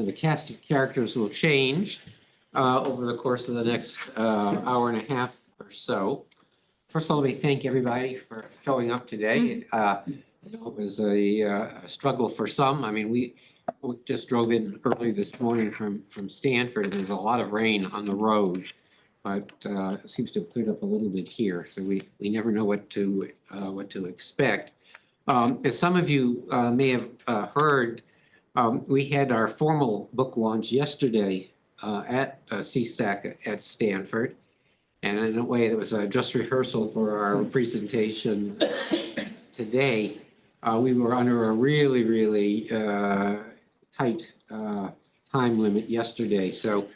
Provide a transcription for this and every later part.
the cast of characters will change over the course of the next hour and a half or so. First of all, let me thank everybody for showing up today. It was a struggle for some. I mean, we just drove in early this morning from Stanford, and there was a lot of rain on the road, but it seems to have cleared up a little bit here. So we never know what to expect. As some of you may have heard, we had our formal book launch yesterday at CSAC at Stanford. And in a way, it was a just rehearsal for our presentation today. We were under a really, really tight time limit yesterday. So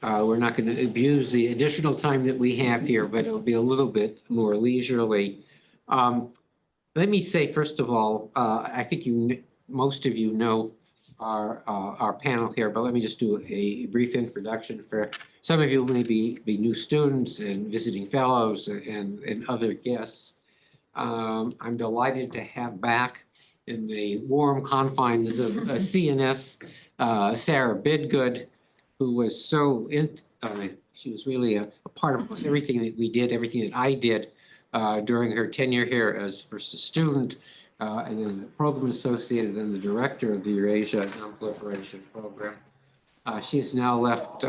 we're not going to abuse the additional time that we have here, but it'll be a little bit more leisurely. Let me say, first of all, I think most of you know our panel here, but let me just do a brief introduction for some of you who may be new students and visiting fellows and other guests. I'm delighted to have back in the warm confines of CNS, Sarah Bidgood, who was she was really a part of almost everything that we did, everything that I did during her tenure here as first a student, and then the program associate, and then the director of the Eurasia non-proliferation program. She has now left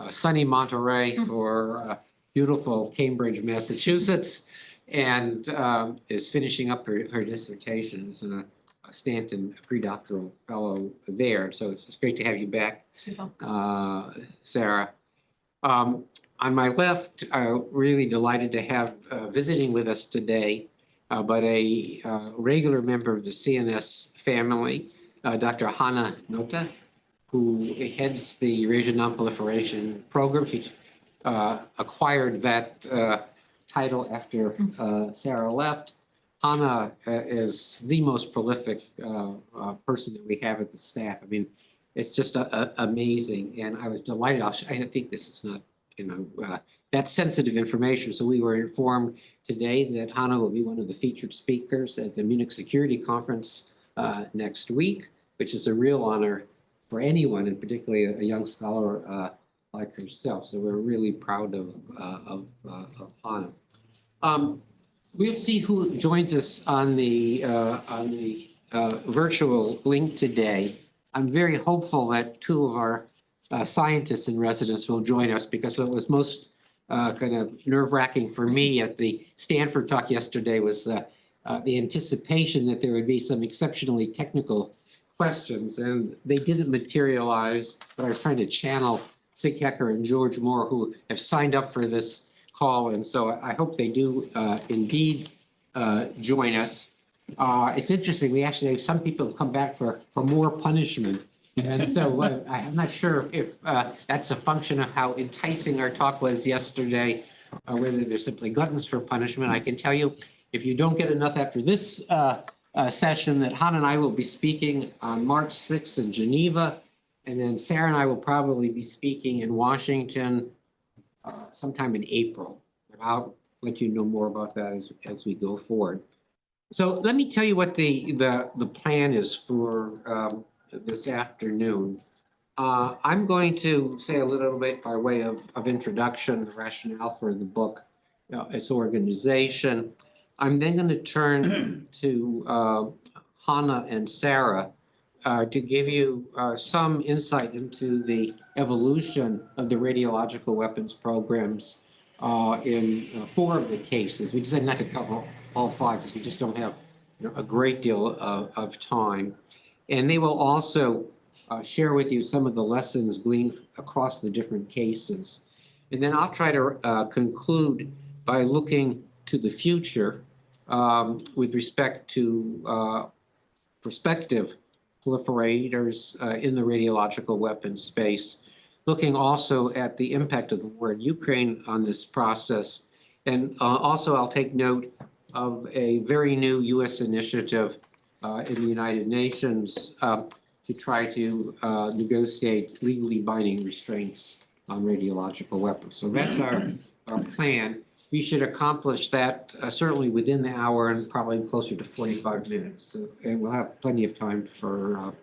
sunny Monterey for beautiful Cambridge, Massachusetts, and is finishing up her dissertation as a Stanton predoctoral fellow there. So it's great to have you back, Sarah. On my left, really delighted to have visiting with us today, but a regular member of the CNS family, Dr. Hanna Notte, who heads the Eurasia non-proliferation program. She acquired that title after Sarah left. Hanna is the most prolific person that we have at the staff. I mean, it's just amazing, and I was delighted. I think this is not, that's sensitive information. So we were informed today that Hanna will be one of the featured speakers at the Munich Security Conference next week, which is a real honor for anyone, and particularly a young scholar like herself. So we're really proud of Hanna. We'll see who joins us on the virtual link today. I'm very hopeful that two of our scientists in residence will join us, because what was most kind of nerve-wracking for me at the Stanford talk yesterday was the anticipation that there would be some exceptionally technical questions, and they didn't materialize, but I was trying to channel Sig Hecker and George Moore, who have signed up for this call, and so I hope they do indeed join us. It's interesting, we actually have some people have come back for more punishment, and so I'm not sure if that's a function of how enticing our talk was yesterday, or whether they're simply gluttons for punishment. I can tell you, if you don't get enough after this session, that Hanna and I will be speaking on March 6th in Geneva, and then Sarah and I will probably be speaking in Washington sometime in April. I'll let you know more about that as we go forward. So let me tell you what the plan is for this afternoon. I'm going to say a little bit by way of introduction, the rationale for the book, its organization. I'm then going to turn to Hanna and Sarah to give you some insight into the evolution of the radiological weapons programs in 4 of the cases. We decided not to cover all 5 because we just don't have a great deal of time. And they will also share with you some of the lessons gleaned across the different cases. And then I'll try to conclude by looking to the future with respect to prospective proliferators in the radiological weapons space, looking also at the impact of the war in Ukraine on this process. And also I'll take note of a very new U.S. initiative in the United Nations to try to negotiate legally binding restraints on radiological weapons. So that's our plan. We should accomplish that certainly within the hour and probably closer to 45 minutes. So, and we'll have plenty of time for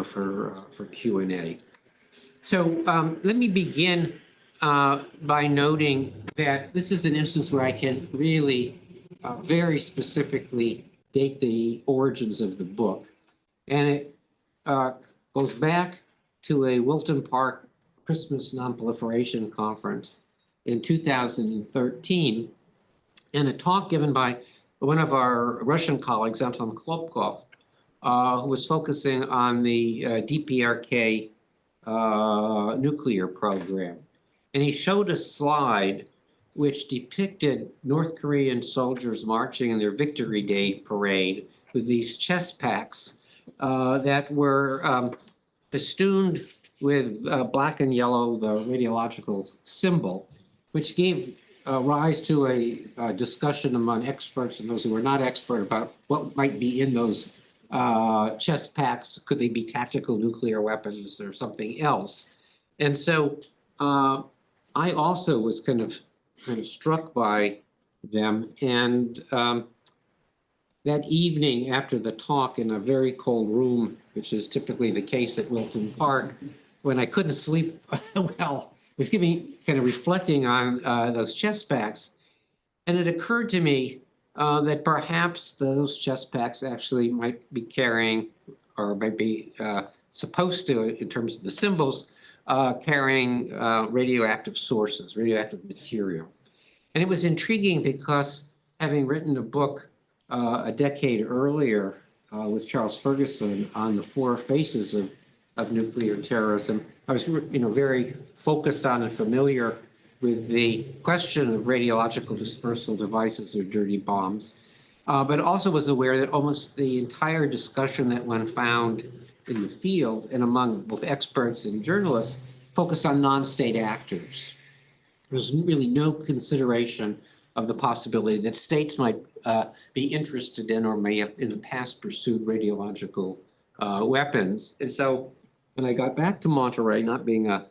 for Q&A. So let me begin by noting that this is an instance where I can really very specifically date the origins of the book. And it goes back to a Wilton Park Christmas Nonproliferation Conference in 2013, and a talk given by one of our Russian colleagues, Anton Klopkov, who was focusing on the DPRK nuclear program. And he showed a slide which depicted North Korean soldiers marching in their Victory Day parade with these chest packs that were festooned with black and yellow, the radiological symbol, which gave rise to a discussion among experts and those who were not expert about what might be in those chest packs. Could they be tactical nuclear weapons or something else? And so I also was kind of struck by them. And that evening after the talk in a very cold room, which is typically the case at Wilton Park, when I couldn't sleep well, I was kind of reflecting on those chest packs. And it occurred to me that perhaps those chest packs actually might be carrying, or might be supposed to, in terms of the symbols, carrying radioactive sources, radioactive material. And it was intriguing because, having written a book a decade earlier with Charles Ferguson on the four faces of nuclear terrorism, I was very focused on and familiar with the question of radiological dispersal devices or dirty bombs, but also was aware that almost the entire discussion that one found in the field and among both experts and journalists focused on non-state actors. There's really no consideration of the possibility that states might be interested in or may have in the past pursued radiological weapons. And so when I got back to Monterey, not being a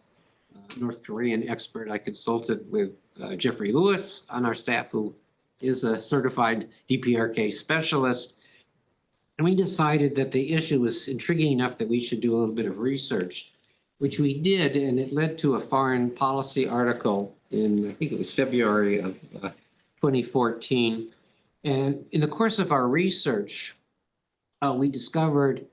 North Korean expert, I consulted with Jeffrey Lewis on our staff, who is a certified DPRK specialist. And we decided that the issue was intriguing enough that we should do a little bit of research, which we did, and it led to a foreign policy article in, I think it was February of 2014. And in the course of our research, we discovered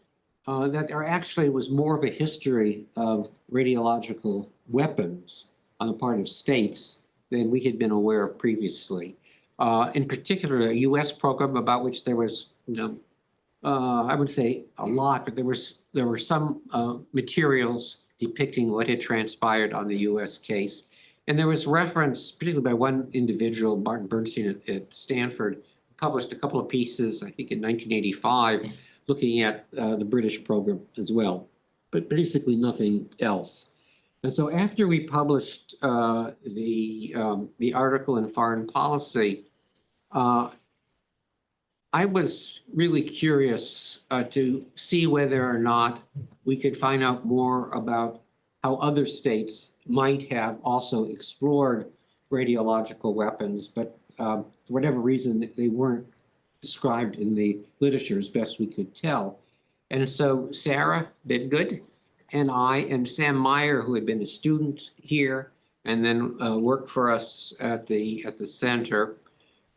that there actually was more of a history of radiological weapons on the part of states than we had been aware of previously. In particular, a US program about which there was, I would say a lot, but there were some materials depicting what had transpired on the US case. And there was reference, particularly by one individual, Martin Bernstein at Stanford, published a couple of pieces, I think in 1985, looking at the British program as well, but basically nothing else. And so after we published the article in Foreign Policy, I was really curious to see whether or not we could find out more about how other states might have also explored radiological weapons, but for whatever reason, they weren't described in the literature as best we could tell. And so Sarah Bidgood and I and Sam Meyer, who had been a student here and then worked for us at the center,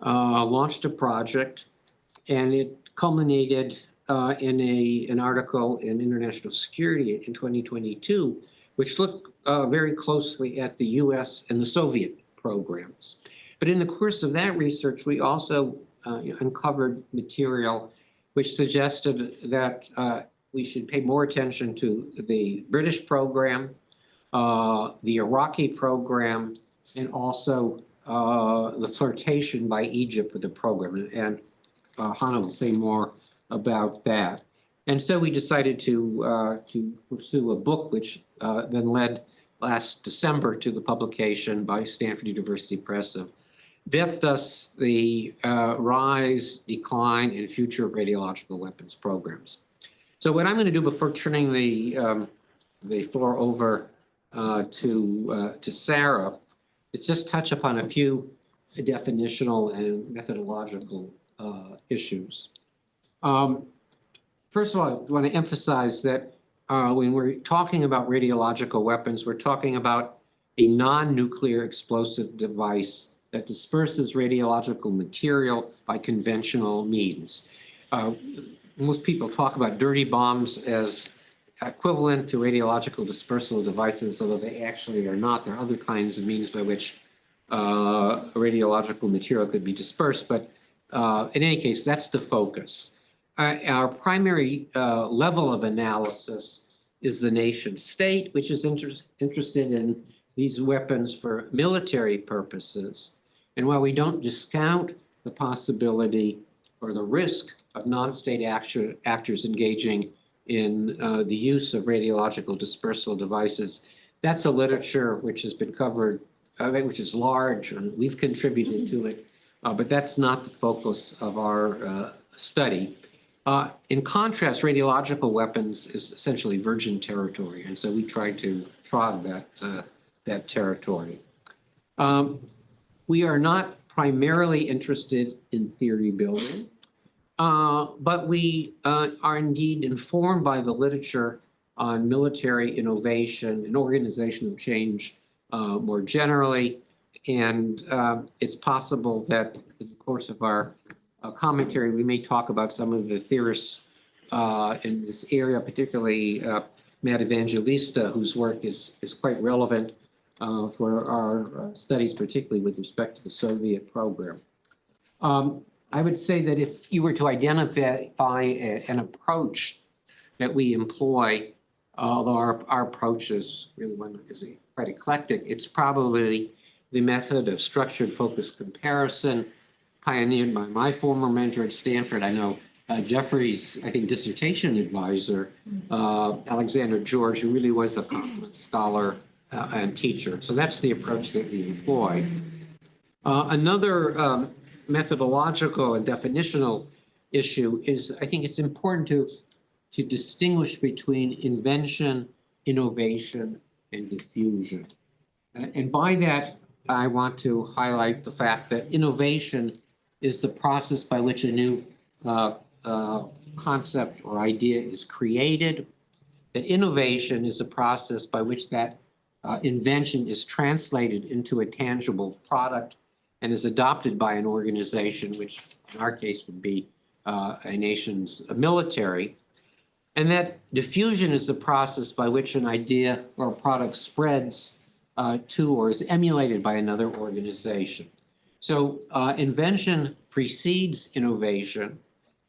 launched a project, and it culminated in an article in International Security in 2022, which looked very closely at the US and the Soviet programs. But in the course of that research, we also uncovered material which suggested that we should pay more attention to the British program, the Iraqi program, and also the flirtation by Egypt with the program. And Hanna will say more about that. And so we decided to pursue a book which then led last December to the publication by Stanford University Press of Biftus, the Rise, Decline, and Future of Radiological Weapons Programs. So what I'm going to do before turning the floor over to Sarah is just touch upon a few definitional and methodological issues. First of all, I want to emphasize that when we're talking about radiological weapons, we're talking about a non-nuclear explosive device that disperses radiological material by conventional means. Most people talk about dirty bombs as equivalent to radiological dispersal devices, although they actually are not. There are other kinds of means by which radiological material could be dispersed, but in any case, that's the focus. Our primary level of analysis is the nation state, which is interested in these weapons for military purposes. And while we don't discount the possibility or the risk of non-state actors engaging in the use of radiological dispersal devices, that's a literature which has been covered, which is large, and we've contributed to it, but that's not the focus of our study. In contrast, radiological weapons is essentially virgin territory, and so we try to trod that territory. We are not primarily interested in theory building, but we are indeed informed by the literature on military innovation and organizational change more generally, and it's possible that in the course of our commentary, we may talk about some of the theorists in this area, particularly Matt Evangelista, whose work is quite relevant for our studies, particularly with respect to the Soviet program. I would say that if you were to identify an approach that we employ, although our approach is really one is quite eclectic, it's probably the method of structured focused comparison pioneered by my former mentor at Stanford. I know Jeffrey's, I think, dissertation advisor, Alexander George, who really was a consummate scholar and teacher. So that's the approach that we employ. Another methodological and definitional issue is, I think it's important to distinguish between invention, innovation, and diffusion. And by that, I want to highlight the fact that innovation is the process by which a new concept or idea is created, that innovation is a process by which that invention is translated into a tangible product and is adopted by an organization, which in our case would be a nation's military, and that diffusion is the process by which an idea or a product spreads to or is emulated by another organization. So invention precedes innovation,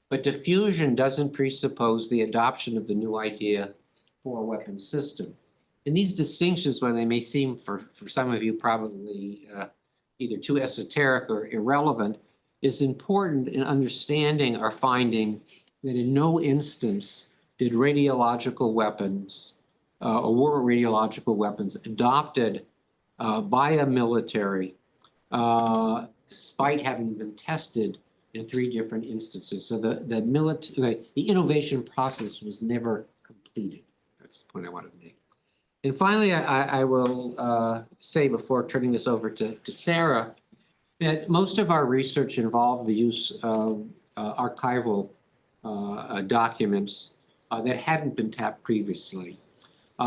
but diffusion doesn't presuppose the adoption of the new idea for a weapons system. And these distinctions, while they may seem for some of you probably either too esoteric or irrelevant, is important in understanding our finding that in no instance did radiological weapons or were radiological weapons adopted by a military despite having been tested in 3 different instances. So the innovation process was never completed. That's the point I wanted to make. And finally, I will say before turning this over to Sarah, that most of our research involved the use of archival documents that hadn't been tapped previously.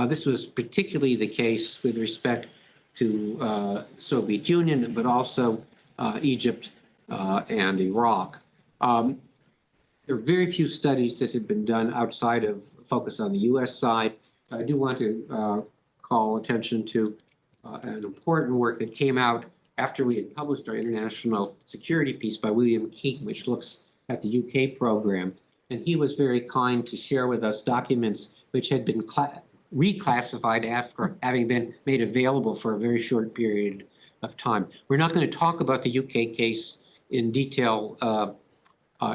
This was particularly the case with respect to Soviet Union, but also Egypt and Iraq. There are very few studies that had been done outside of focus on the US side. I do want to call attention to an important work that came out after we had published our international security piece by William Keaton, which looks at the UK program. And he was very kind to share with us documents which had been reclassified after having been made available for a very short period of time. We're not going to talk about the UK case in detail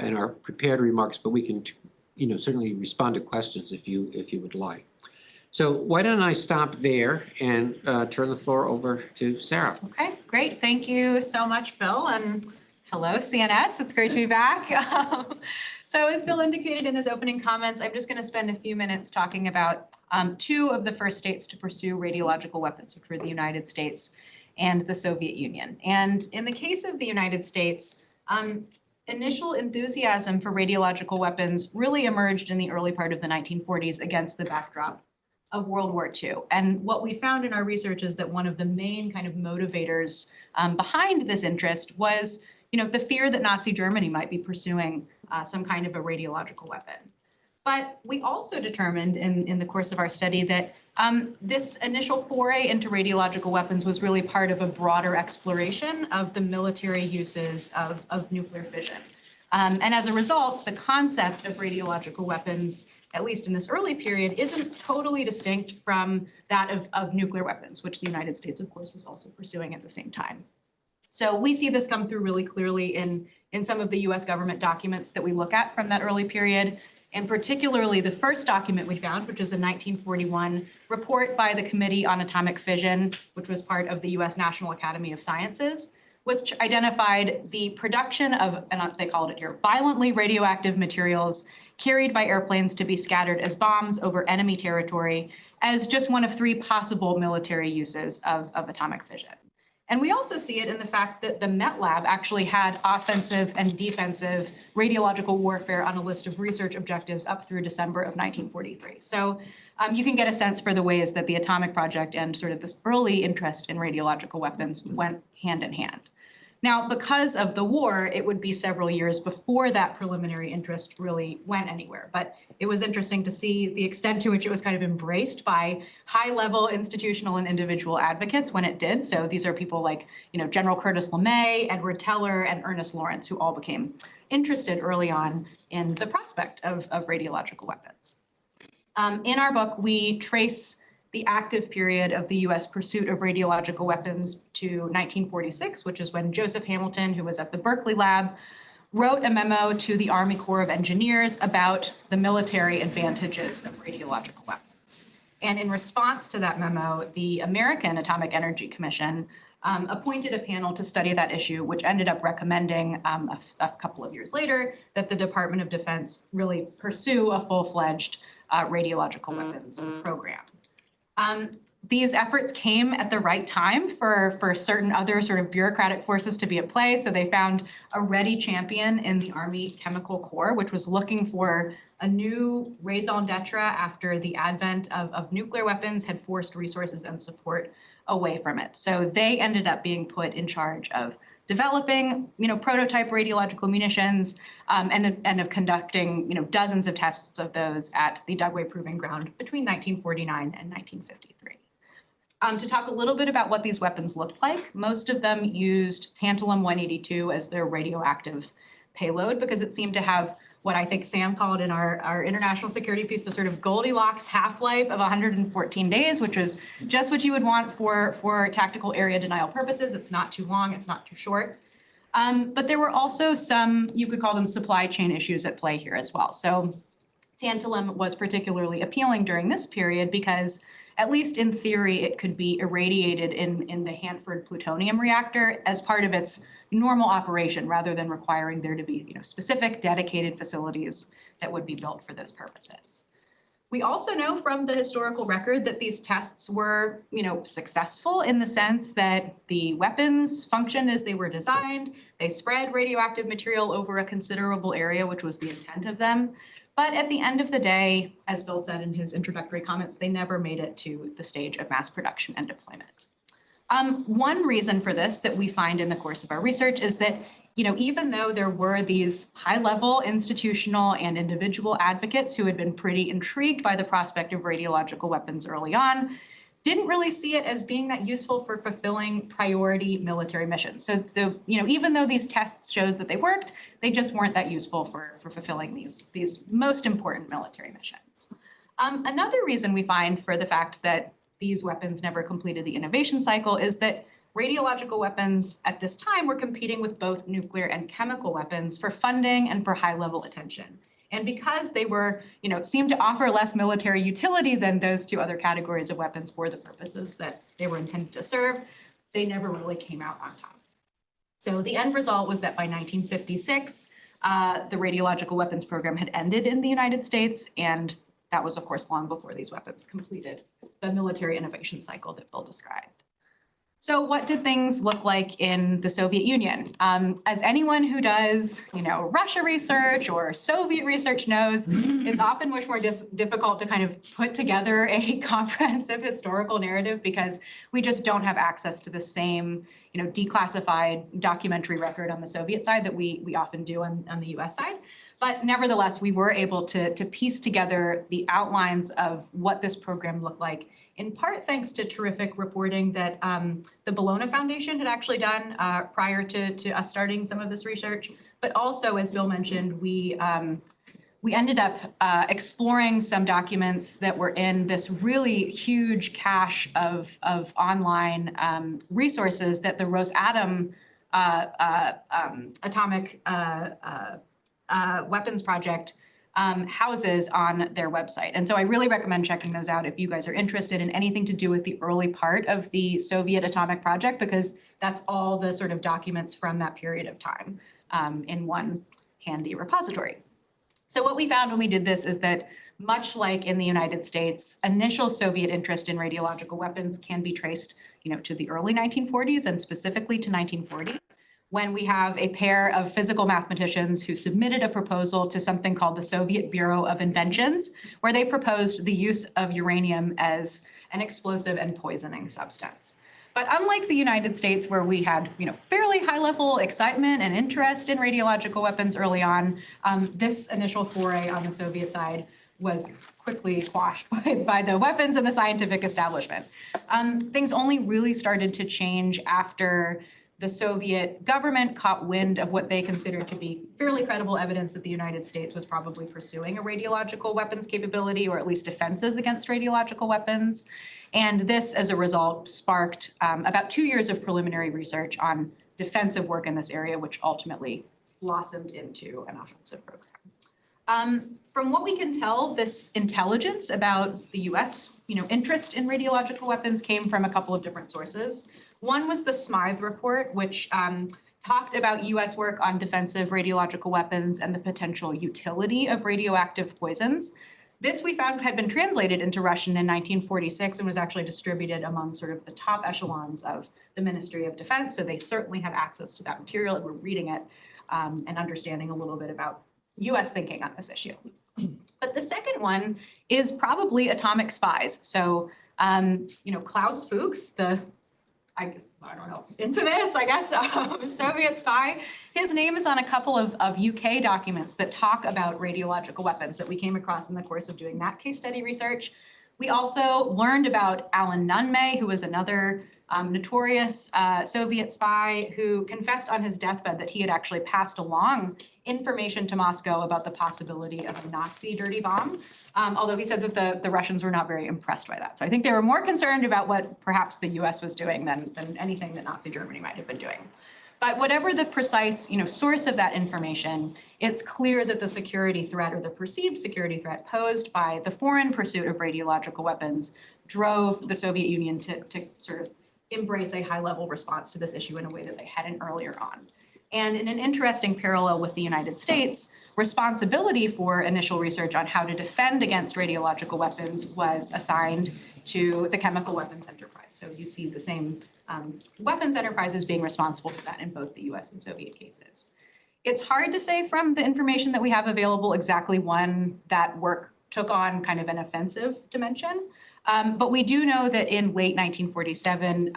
in our prepared remarks, but we can, certainly respond to questions if you would like. So why don't I stop there and turn the floor over to Sarah. Okay, great. Thank you so much, Bill. And hello, CNS. It's great to be back. So as Bill indicated in his opening comments, I'm just going to spend a few minutes talking about 2 of the first states to pursue radiological weapons, which were the United States and the Soviet Union. And in the case of the United States, initial enthusiasm for radiological weapons really emerged in the early part of the 1940s against the backdrop of World War II. And what we found in our research is that one of the main kind of motivators behind this interest was, the fear that Nazi Germany might be pursuing some kind of a radiological weapon. But we also determined in the course of our study that this initial foray into radiological weapons was really part of a broader exploration of the military uses of nuclear fission. And as a result, the concept of radiological weapons, at least in this early period, isn't totally distinct from that of nuclear weapons, which the United States, of course, was also pursuing at the same time. So we see this come through really clearly in some of the US government documents that we look at from that early period, and particularly the first document we found, which is a 1941 report by the Committee on Atomic Fission, which was part of the US National Academy of Sciences, which identified the production of, and they called it here, violently radioactive materials carried by airplanes to be scattered as bombs over enemy territory as just one of 3 possible military uses of atomic fission. And we also see it in the fact that the Met Lab actually had offensive and defensive radiological warfare on a list of research objectives up through December of 1943. So you can get a sense for the ways that the Atomic Project and sort of this early interest in radiological weapons went hand in hand. Now, because of the war, it would be several years before that preliminary interest really went anywhere. But it was interesting to see the extent to which it was kind of embraced by high-level institutional and individual advocates when it did. So these are people like, General Curtis LeMay, Edward Teller, and Ernest Lawrence, who all became interested early on in the prospect of radiological weapons. In our book, we trace the active period of the US pursuit of radiological weapons to 1946, which is when Joseph Hamilton, who was at the Berkeley lab, wrote a memo to the Army Corps of Engineers about the military advantages of radiological weapons. And in response to that memo, the American Atomic Energy Commission appointed a panel to study that issue, which ended up recommending a couple of years later that the Department of Defense really pursue a full-fledged radiological weapons program. These efforts came at the right time for certain other sort of bureaucratic forces to be at play. So they found a ready champion in the Army Chemical Corps, which was looking for a new raison d'etre after the advent of nuclear weapons had forced resources and support away from it. So they ended up being put in charge of developing, prototype radiological munitions and of conducting, dozens of tests of those at the Dugway Proving Ground between 1949 and 1953. To talk a little bit about what these weapons looked like, most of them used tantalum-182 as their radioactive payload because it seemed to have what I think Sam called in our international security piece, the sort of Goldilocks half-life of 114 days, which is just what you would want for tactical area denial purposes. It's not too long, it's not too short. But there were also some, you could call them supply chain issues at play here as well. So tantalum was particularly appealing during this period because, at least in theory, it could be irradiated in the Hanford plutonium reactor as part of its normal operation rather than requiring there to be specific dedicated facilities that would be built for those purposes. We also know from the historical record that these tests were successful in the sense that the weapons functioned as they were designed. They spread radioactive material over a considerable area, which was the intent of them. But at the end of the day, as Bill said in his introductory comments, they never made it to the stage of mass production and deployment. One reason for this that we find in the course of our research is that, even though there were these high-level institutional and individual advocates who had been pretty intrigued by the prospect of radiological weapons early on, didn't really see it as being that useful for fulfilling priority military missions. So even though these tests shows that they worked, they just weren't that useful for fulfilling these most important military missions. Another reason we find for the fact that these weapons never completed the innovation cycle is that radiological weapons at this time were competing with both nuclear and chemical weapons for funding and for high-level attention. And because they were, seemed to offer less military utility than those 2 other categories of weapons for the purposes that they were intended to serve, they never really came out on top. So the end result was that by 1956, the radiological weapons program had ended in the United States, and that was, of course, long before these weapons completed the military innovation cycle that Bill described. So what did things look like in the Soviet Union? As anyone who does, Russia research or Soviet research knows, it's often much more difficult to kind of put together a comprehensive historical narrative because we just don't have access to the same, declassified documentary record on the Soviet side that we often do on the US side. But nevertheless, we were able to piece together the outlines of what this program looked like, in part thanks to terrific reporting that the Bologna Foundation had actually done prior to us starting some of this research. But also, as Bill mentioned, we ended up exploring some documents that were in this really huge cache of online resources that the Rosatom atomic weapons project houses on their website. And so I really recommend checking those out if you guys are interested in anything to do with the early part of the Soviet atomic project, because that's all the sort of documents from that period of time in one handy repository. So what we found when we did this is that, much like in the United States, initial Soviet interest in radiological weapons can be traced, to the early 1940s and specifically to 1940. When we have a pair of physical mathematicians who submitted a proposal to something called the Soviet Bureau of Inventions, where they proposed the use of uranium as an explosive and poisoning substance. But unlike the United States, where we had fairly high-level excitement and interest in radiological weapons early on, this initial foray on the Soviet side was quickly quashed by the weapons and the scientific establishment. Things only really started to change after the Soviet government caught wind of what they considered to be fairly credible evidence that the United States was probably pursuing a radiological weapons capability, or at least defenses against radiological weapons. And this, as a result, sparked about 2 years of preliminary research on defensive work in this area, which ultimately blossomed into an offensive program. From what we can tell, this intelligence about the US, interest in radiological weapons came from a couple of different sources. One was the Smythe report, which talked about US work on defensive radiological weapons and the potential utility of radioactive poisons. This, we found, had been translated into Russian in 1946 and was actually distributed among sort of the top echelons of the Ministry of Defense. So they certainly had access to that material and were reading it and understanding a little bit about US thinking on this issue. But the second one is probably atomic spies. So, Klaus Fuchs, the I don't know, infamous, I guess, Soviet spy. His name is on a couple of UK documents that talk about radiological weapons that we came across in the course of doing that case study research. We also learned about Alan Nunn, who was another notorious Soviet spy who confessed on his deathbed that he had actually passed along information to Moscow about the possibility of a Nazi dirty bomb, although he said that the Russians were not very impressed by that. So I think they were more concerned about what perhaps the US was doing than anything that Nazi Germany might have been doing. But whatever the precise source of that information, it's clear that the security threat, or the perceived security threat posed by the foreign pursuit of radiological weapons, drove the Soviet Union to sort of embrace a high-level response to this issue in a way that they hadn't earlier on. And in an interesting parallel with the United States, responsibility for initial research on how to defend against radiological weapons was assigned to the chemical weapons enterprise. So you see the same weapons enterprises being responsible for that in both the US and Soviet cases. It's hard to say from the information that we have available exactly when that work took on kind of an offensive dimension. But we do know that in late 1947,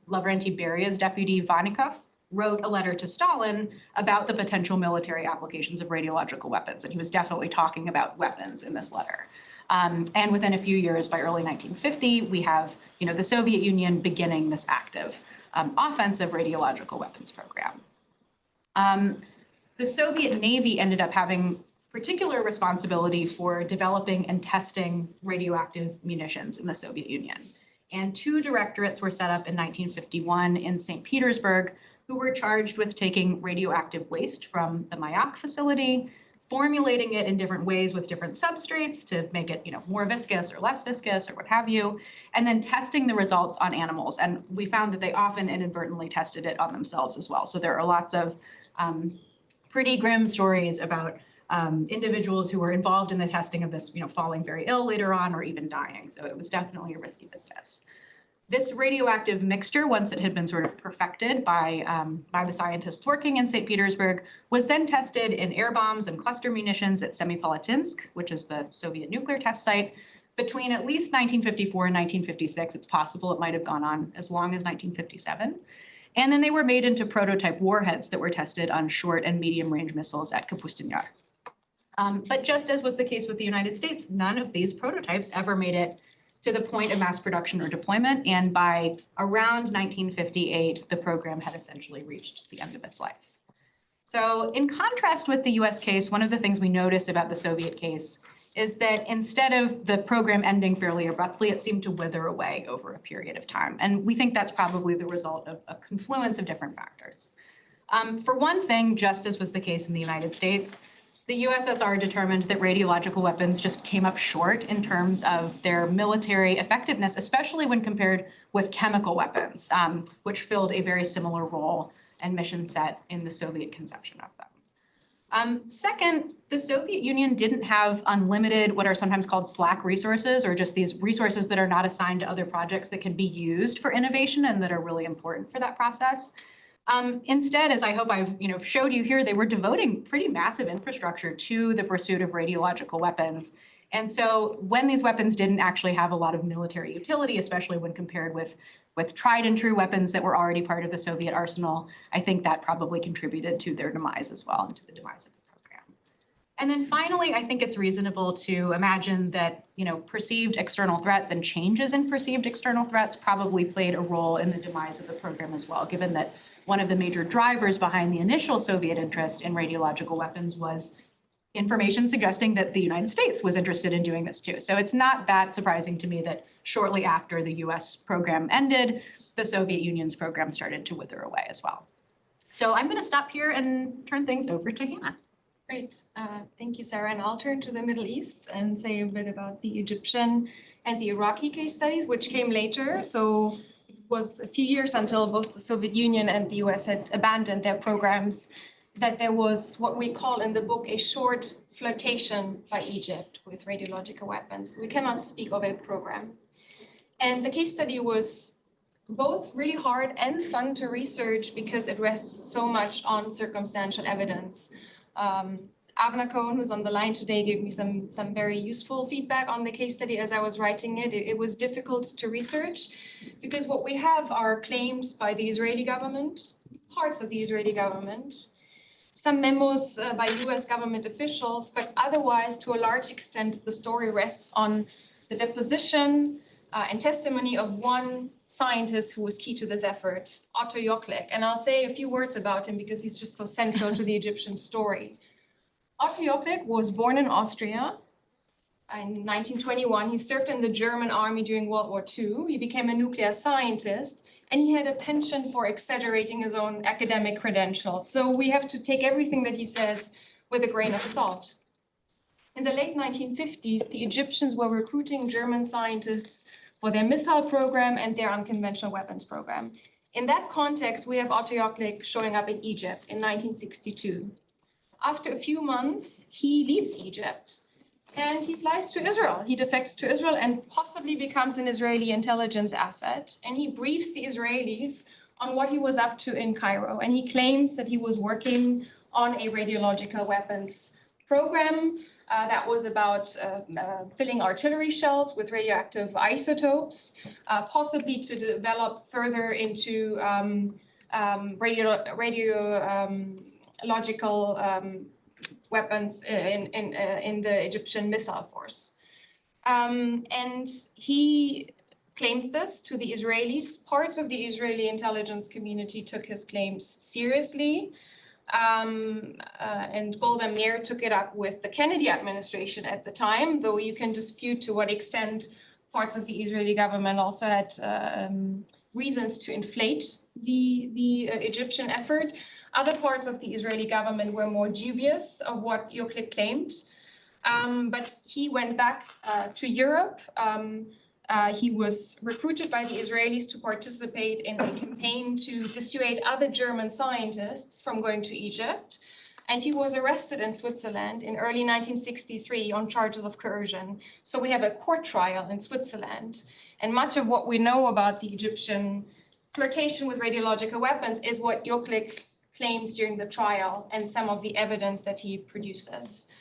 Lavrentiy Beria's deputy Vannikov wrote a letter to Stalin about the potential military applications of radiological weapons. And he was definitely talking about weapons in this letter. And within a few years, by early 1950, we have the Soviet Union beginning this active offensive radiological weapons program. The Soviet Navy ended up having particular responsibility for developing and testing radioactive munitions in the Soviet Union. And 2 directorates were set up in 1951 in St. Petersburg, who were charged with taking radioactive waste from the Mayak facility, formulating it in different ways with different substrates to make it more viscous or less viscous or what have you, and then testing the results on animals. And we found that they often inadvertently tested it on themselves as well. So there are lots of pretty grim stories about individuals who were involved in the testing of this, falling very ill later on or even dying. So it was definitely a risky business. This radioactive mixture, once it had been sort of perfected by the scientists working in St. Petersburg, was then tested in air bombs and cluster munitions at Semipalatinsk, which is the Soviet nuclear test site, between at least 1954 and 1956. It's possible it might have gone on as long as 1957. And then they were made into prototype warheads that were tested on short and medium range missiles at Kapustin Yar. But just as was the case with the United States, none of these prototypes ever made it to the point of mass production or deployment. And by around 1958, the program had essentially reached the end of its life. So in contrast with the US case, one of the things we notice about the Soviet case is that instead of the program ending fairly abruptly, it seemed to wither away over a period of time. And we think that's probably the result of a confluence of different factors. For one thing, just as was the case in the United States, the USSR determined that radiological weapons just came up short in terms of their military effectiveness, especially when compared with chemical weapons, which filled a very similar role and mission set in the Soviet conception of them. Second, the Soviet Union didn't have unlimited, what are sometimes called slack resources, or just these resources that are not assigned to other projects that can be used for innovation and that are really important for that process. Instead, as I hope I've showed you here, they were devoting pretty massive infrastructure to the pursuit of radiological weapons. And so when these weapons didn't actually have a lot of military utility, especially when compared with tried and true weapons that were already part of the Soviet arsenal, I think that probably contributed to their demise as well, and to the demise of the program. And then finally, I think it's reasonable to imagine that perceived external threats and changes in perceived external threats probably played a role in the demise of the program as well, given that one of the major drivers behind the initial Soviet interest in radiological weapons was information suggesting that the United States was interested in doing this too. So it's not that surprising to me that shortly after the US program ended, the Soviet Union's program started to wither away as well. So I'm going to stop here and turn things over to Hanna. Great. Thank you, Sarah. And I'll turn to the Middle East and say a bit about the Egyptian and the Iraqi case studies, which came later. So it was a few years until both the Soviet Union and the US had abandoned their programs that there was what we call in the book a short flirtation by Egypt with radiological weapons. We cannot speak of a program. And the case study was both really hard and fun to research because it rests so much on circumstantial evidence. Avner Cohen, who's on the line today, gave me some very useful feedback on the case study as I was writing it. It was difficult to research because what we have are claims by the Israeli government, parts of the Israeli government, some memos by US government officials, but otherwise, to a large extent, the story rests on the deposition and testimony of one scientist who was key to this effort, Otto Joklek. And I'll say a few words about him because he's just so central to the Egyptian story. Otto Joklek was born in Austria in 1921. He served in the German army during World War II. He became a nuclear scientist, and he had a penchant for exaggerating his own academic credentials. So we have to take everything that he says with a grain of salt. In the late 1950s, the Egyptians were recruiting German scientists for their missile program and their unconventional weapons program. In that context, we have Otto Joklek showing up in Egypt in 1962. After a few months, he leaves Egypt and he flies to Israel. He defects to Israel and possibly becomes an Israeli intelligence asset. And he briefs the Israelis on what he was up to in Cairo. And he claims that he was working on a radiological weapons program that was about filling artillery shells with radioactive isotopes, possibly to develop further into radiological weapons in the Egyptian missile force. And he claims this to the Israelis. Parts of the Israeli intelligence community took his claims seriously. And Golda Meir took it up with the Kennedy administration at the time, though you can dispute to what extent parts of the Israeli government also had reasons to inflate the Egyptian effort. Other parts of the Israeli government were more dubious of what Joklek claimed, but he went back to Europe. He was recruited by the Israelis to participate in a campaign to dissuade other German scientists from going to Egypt. And he was arrested in Switzerland in early 1963 on charges of coercion. So we have a court trial in Switzerland. And much of what we know about the Egyptian flirtation with radiological weapons is what Yoklik claims during the trial and some of the evidence that he produces.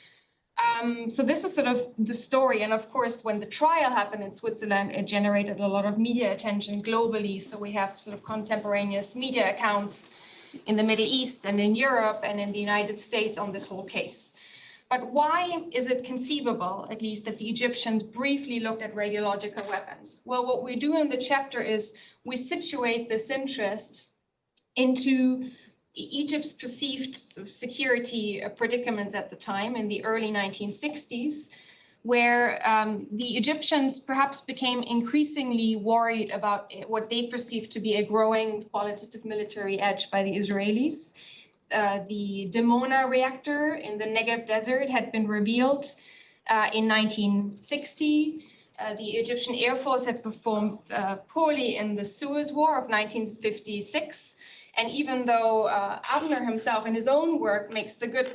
So this is sort of the story. And of course, when the trial happened in Switzerland, it generated a lot of media attention globally. So we have sort of contemporaneous media accounts in the Middle East and in Europe and in the United States on this whole case. But why is it conceivable, at least, that the Egyptians briefly looked at radiological weapons? Well, what we do in the chapter is we situate this interest into Egypt's perceived security predicaments at the time in the early 1960s, where the Egyptians perhaps became increasingly worried about what they perceived to be a growing qualitative military edge by the Israelis. The Dimona reactor in the Negev desert had been revealed in 1960. The Egyptian Air Force had performed poorly in the Suez War of 1956. And even though Abner himself in his own work makes the good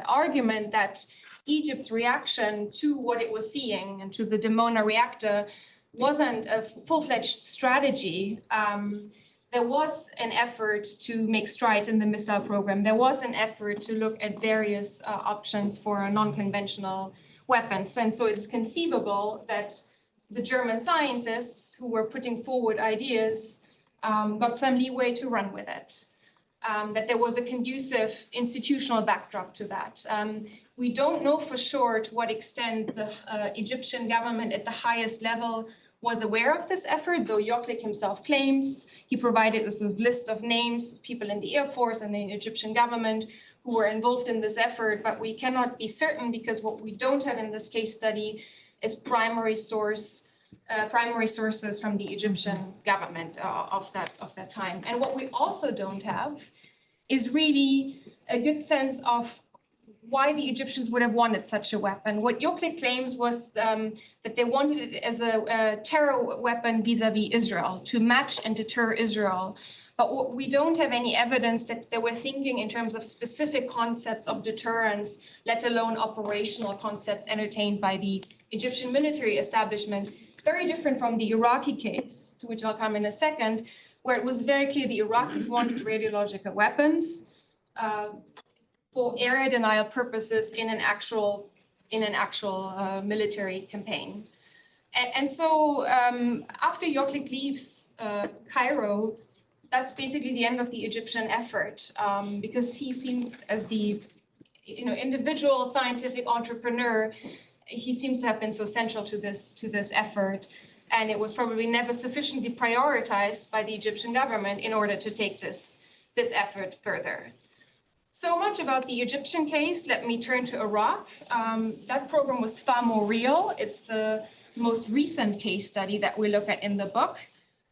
argument that Egypt's reaction to what it was seeing and to the Dimona reactor wasn't a full-fledged strategy, there was an effort to make strides in the missile program. There was an effort to look at various options for non-conventional weapons. And so it's conceivable that the German scientists who were putting forward ideas got some leeway to run with it, that there was a conducive institutional backdrop to that. We don't know for sure to what extent the Egyptian government at the highest level was aware of this effort, though Yoklik himself claims he provided a sort of list of names of people in the Air Force and the Egyptian government who were involved in this effort, but we cannot be certain because what we don't have in this case study is primary sources from the Egyptian government of that time. And what we also don't have is really a good sense of why the Egyptians would have wanted such a weapon. What Yoklik claims was that they wanted it as a terror weapon vis-a-vis Israel, to match and deter Israel. But what we don't have any evidence that they were thinking in terms of specific concepts of deterrence, let alone operational concepts entertained by the Egyptian military establishment. Very different from the Iraqi case, to which I'll come in a second, where it was very clear the Iraqis wanted radiological weapons for area denial purposes in an actual military campaign. And so after Yoklik leaves Cairo, that's basically the end of the Egyptian effort, because he seems as the individual scientific entrepreneur, he seems to have been so central to this effort, and it was probably never sufficiently prioritized by the Egyptian government in order to take this effort further. So much about the Egyptian case. Let me turn to Iraq. That program was far more real. It's the most recent case study that we look at in the book.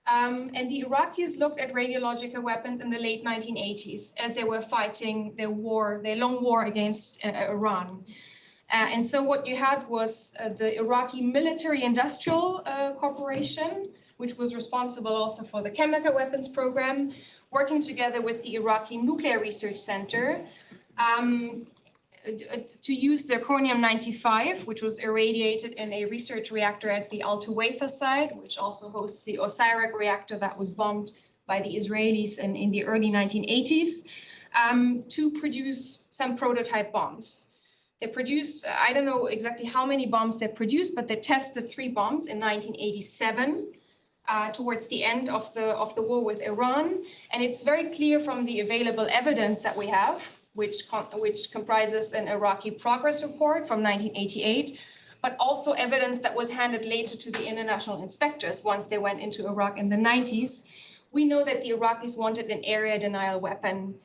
And the Iraqis looked at radiological weapons in the late 1980s as they were fighting their long war against Iran. And so what you had was the Iraqi Military Industrial Corporation, which was responsible also for the chemical weapons program, working together with the Iraqi Nuclear Research Center to use zirconium-95, which was irradiated in a research reactor at the Al Tuwaitha site, which also hosts the Osirak reactor that was bombed by the Israelis in the early 1980s, to produce some prototype bombs. They produced, I don't know exactly how many bombs they produced, but they tested 3 bombs in 1987 towards the end of the war with Iran. And it's very clear from the available evidence that we have, which comprises an Iraqi progress report from 1988, but also evidence that was handed later to the international inspectors once they went into Iraq in the 90s. We know that the Iraqis wanted an area denial weapon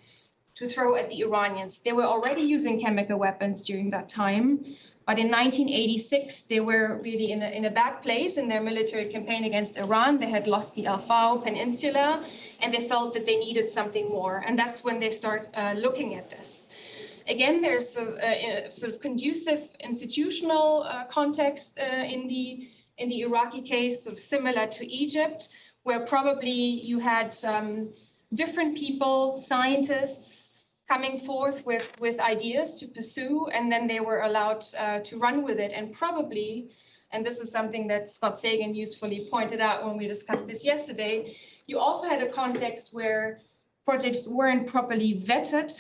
to throw at the Iranians. They were already using chemical weapons during that time, but in 1986, they were really in a bad place in their military campaign against Iran. They had lost the Al-Faw Peninsula, and they felt that they needed something more. And that's when they start looking at this. Again, there's a sort of conducive institutional context in the Iraqi case, sort of similar to Egypt, where probably you had different people, scientists, coming forth with ideas to pursue, and then they were allowed to run with it. And probably, and this is something that Scott Sagan usefully pointed out when we discussed this yesterday, you also had a context where projects weren't properly vetted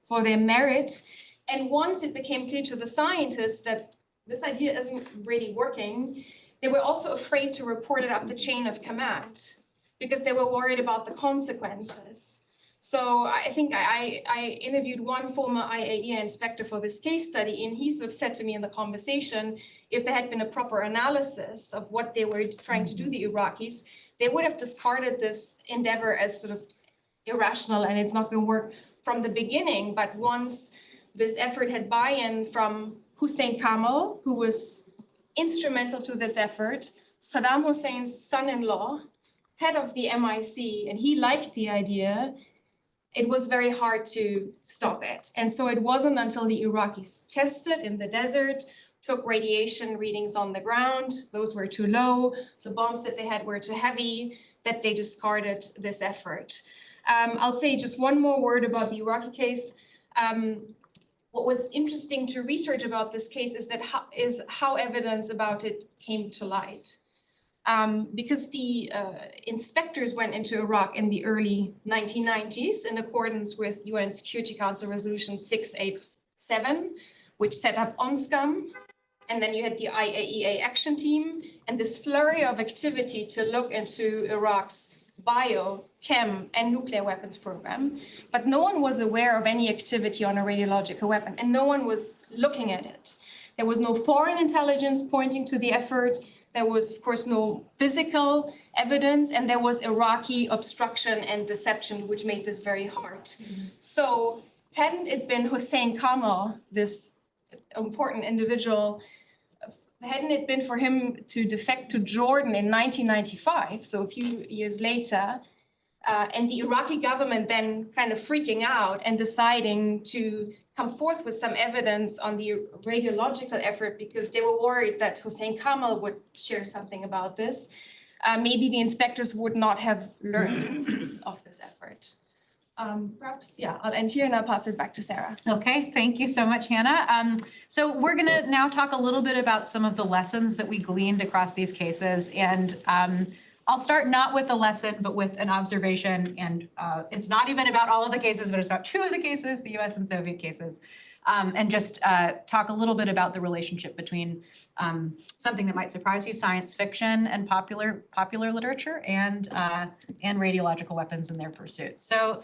for their merit. And once it became clear to the scientists that this idea isn't really working, they were also afraid to report it up the chain of command because they were worried about the consequences. So I think I interviewed one former IAEA inspector for this case study, and he sort of said to me in the conversation, if there had been a proper analysis of what they were trying to do, the Iraqis, they would have discarded this endeavor as sort of irrational and it's not going to work from the beginning. But once this effort had buy-in from Hussein Kamal, who was instrumental to this effort, Saddam Hussein's son-in-law, head of the MIC, and he liked the idea, it was very hard to stop it. And so it wasn't until the Iraqis tested in the desert, took radiation readings on the ground, those were too low, the bombs that they had were too heavy, that they discarded this effort. I'll say just one more word about the Iraqi case. What was interesting to research about this case is how evidence about it came to light. Because the inspectors went into Iraq in the early 1990s in accordance with UN Security Council Resolution 687, which set up ONSCOM. And then you had the IAEA action team and this flurry of activity to look into Iraq's bio, chem, and nuclear weapons program. But no one was aware of any activity on a radiological weapon, and no one was looking at it. There was no foreign intelligence pointing to the effort. There was, of course, no physical evidence, and there was Iraqi obstruction and deception, which made this very hard. Mm-hmm. So hadn't it been Hussein Kamal, this important individual, hadn't it been for him to defect to Jordan in 1995, so a few years later, and the Iraqi government then kind of freaking out and deciding to come forth with some evidence on the radiological effort because they were worried that Hussein Kamal would share something about this, maybe the inspectors would not have learned of this effort. Perhaps, yeah, I'll end here and I'll pass it back to Sarah. Okay, thank you so much, Hanna. So we're gonna now talk a little bit about some of the lessons that we gleaned across these cases. And I'll start not with a lesson, but with an observation. And it's not even about all of the cases, but it's about two of the cases, the US and Soviet cases. And just talk a little bit about the relationship between something that might surprise you, science fiction and popular literature, and radiological weapons in their pursuit. So,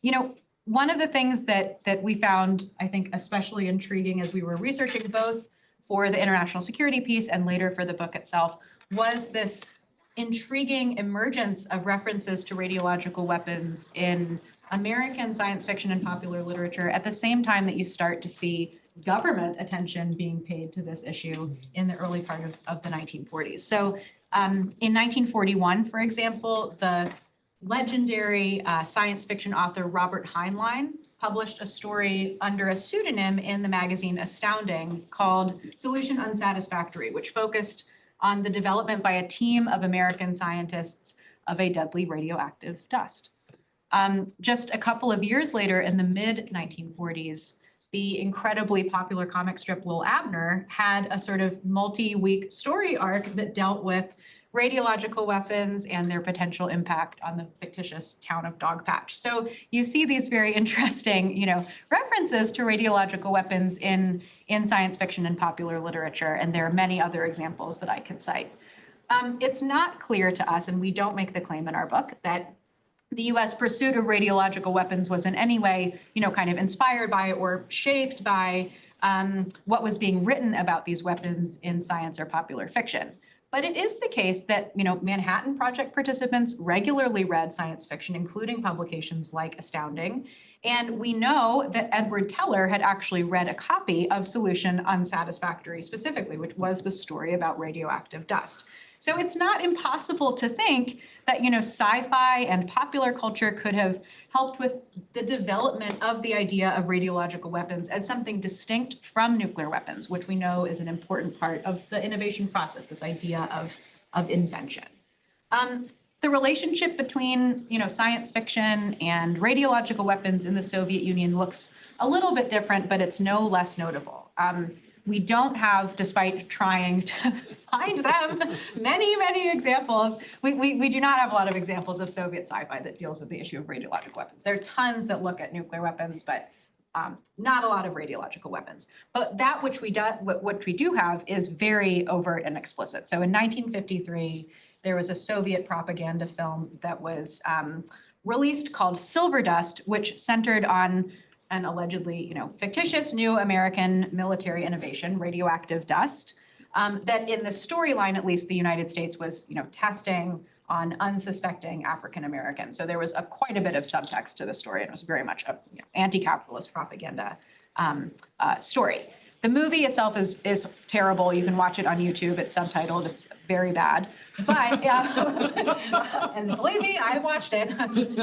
you know, one of the things that we found, I think, especially intriguing as we were researching both for the international security piece and later for the book itself, was this intriguing emergence of references to radiological weapons in American science fiction and popular literature at the same time that you start to see government attention being paid to this issue in the early part of the 1940s. So in 1941, for example, the legendary science fiction author Robert Heinlein published a story under a pseudonym in the magazine Astounding called Solution Unsatisfactory, which focused on the development by a team of American scientists of a deadly radioactive dust. Just a couple of years later, in the mid-1940s, the incredibly popular comic strip Lil Abner had a sort of multi-week story arc that dealt with radiological weapons and their potential impact on the fictitious town of Dogpatch. So you see these very interesting, you know, references to radiological weapons in science fiction and popular literature, and there are many other examples that I could cite. It's not clear to us, and we don't make the claim in our book, that the US pursuit of radiological weapons was in any way, you know, kind of inspired by or shaped by what was being written about these weapons in science or popular fiction. But it is the case that, you know, Manhattan Project participants regularly read science fiction, including publications like Astounding. And we know that Edward Teller had actually read a copy of Solution Unsatisfactory specifically, which was the story about radioactive dust. So it's not impossible to think that, you know, sci-fi and popular culture could have helped with the development of the idea of radiological weapons as something distinct from nuclear weapons, which we know is an important part of the innovation process, this idea of invention. The relationship between, you know, science fiction and radiological weapons in the Soviet Union looks a little bit different, but it's no less notable. We don't have, despite trying to find them, many examples, we do not have a lot of examples of Soviet sci-fi that deals with the issue of radiological weapons. There are tons that look at nuclear weapons, but not a lot of radiological weapons. But that which we do have is very overt and explicit. So in 1953, there was a Soviet propaganda film that was released called Silver Dust, which centered on an allegedly, fictitious new American military innovation, radioactive dust, that in the storyline, at least, the United States was, testing on unsuspecting African Americans. So there was quite a bit of subtext to the story, and it was very much a anti-capitalist propaganda story. The movie itself is terrible. You can watch it on YouTube. It's subtitled. It's very bad. But, and believe me, I've watched it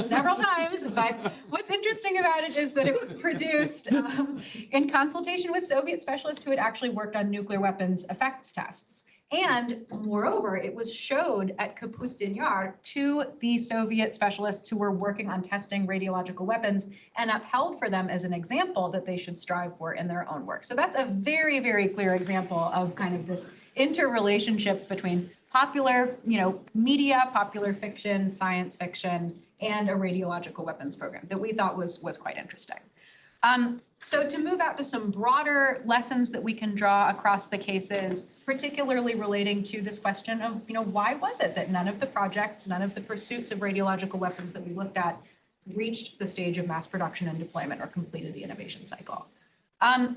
several times. But what's interesting about it is that it was produced in consultation with Soviet specialists who had actually worked on nuclear weapons effects tests. And moreover, it was showed at Kapustin Yar to the Soviet specialists who were working on testing radiological weapons and upheld for them as an example that they should strive for in their own work. So that's a very clear example of kind of this interrelationship between popular, media, popular fiction, science fiction, and a radiological weapons program that we thought was quite interesting. So to move out to some broader lessons that we can draw across the cases, particularly relating to this question of, why was it that none of the projects, none of the pursuits of radiological weapons that we looked at reached the stage of mass production and deployment or completed the innovation cycle?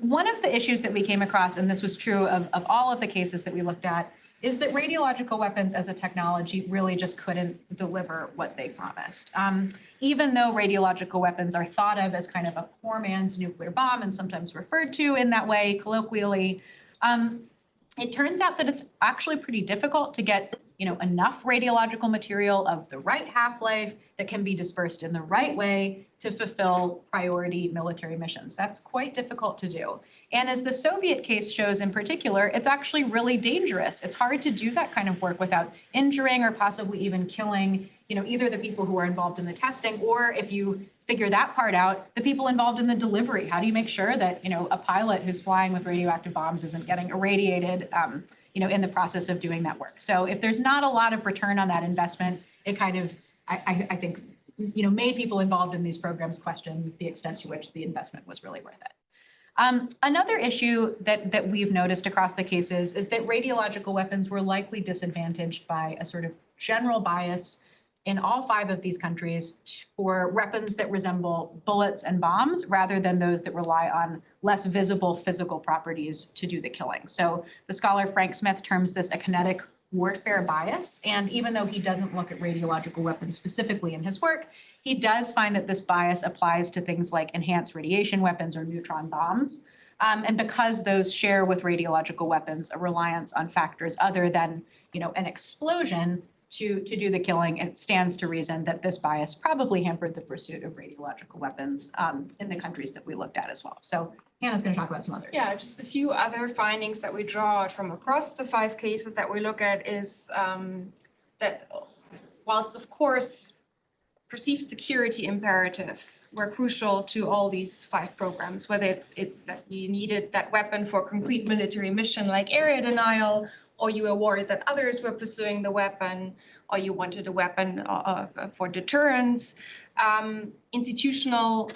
One of the issues that we came across, and this was true of all of the cases that we looked at, is that radiological weapons as a technology really just couldn't deliver what they promised. Even though radiological weapons are thought of as kind of a poor man's nuclear bomb and sometimes referred to in that way colloquially, it turns out that it's actually pretty difficult to get enough radiological material of the right half-life that can be dispersed in the right way to fulfill priority military missions. That's quite difficult to do. And as the Soviet case shows in particular, it's actually really dangerous. It's hard to do that kind of work without injuring or possibly even killing, either the people who are involved in the testing, or if you figure that part out, the people involved in the delivery. How do you make sure that, a pilot who's flying with radioactive bombs isn't getting irradiated, in the process of doing that work? So if there's not a lot of return on that investment, it kind of, I think, made people involved in these programs question the extent to which the investment was really worth it. Another issue that we've noticed across the cases is that radiological weapons were likely disadvantaged by a sort of general bias in all 5 of these countries for weapons that resemble bullets and bombs rather than those that rely on less visible physical properties to do the killing. So the scholar Frank Smith terms this a kinetic warfare bias. And even though he doesn't look at radiological weapons specifically in his work, he does find that this bias applies to things like enhanced radiation weapons or neutron bombs. And because those share with radiological weapons a reliance on factors other than, an explosion to do the killing, it stands to reason that this bias probably hampered the pursuit of radiological weapons in the countries that we looked at as well. So Hannah's going to talk about some others. Yeah, just a few other findings that we draw out from across the 5 cases that we look at is that whilst, of course, perceived security imperatives were crucial to all these 5 programs, whether it's that you needed that weapon for concrete military mission like area denial, or you were worried that others were pursuing the weapon, or you wanted a weapon for deterrence. Institutional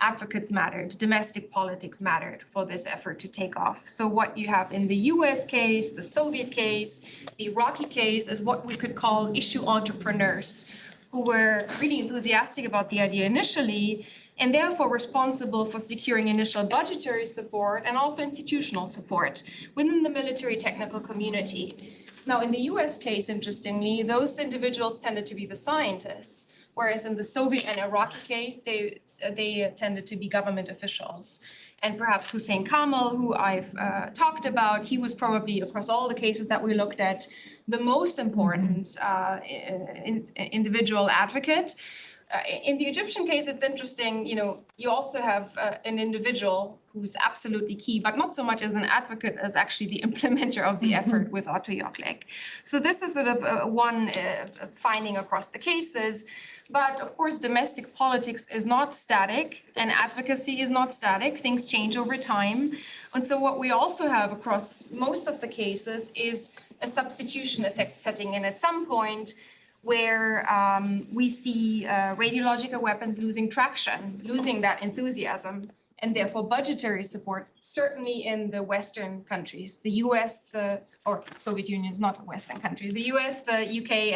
advocates mattered, domestic politics mattered for this effort to take off. So what you have in the US case, the Soviet case, the Iraqi case is what we could call issue entrepreneurs who were really enthusiastic about the idea initially and therefore responsible for securing initial budgetary support and also institutional support within the military technical community. Now, in the US case, interestingly, those individuals tended to be the scientists, whereas in the Soviet and Iraqi case, they tended to be government officials. And perhaps Hussein Kamal, who I've talked about, he was probably, across all the cases that we looked at, the most important individual advocate In the Egyptian case, it's interesting, you also have an individual who's absolutely key, but not so much as an advocate as actually the implementer of the effort with Otto Joklek. So this is sort of one finding across the cases. But of course, domestic politics is not static and advocacy is not static. Things change over time. And so what we also have across most of the cases is a substitution effect setting in at some point where we see radiological weapons losing traction, losing that enthusiasm, and therefore budgetary support, certainly in the Western countries. The US, or Soviet Union is not a Western country, the US, the UK,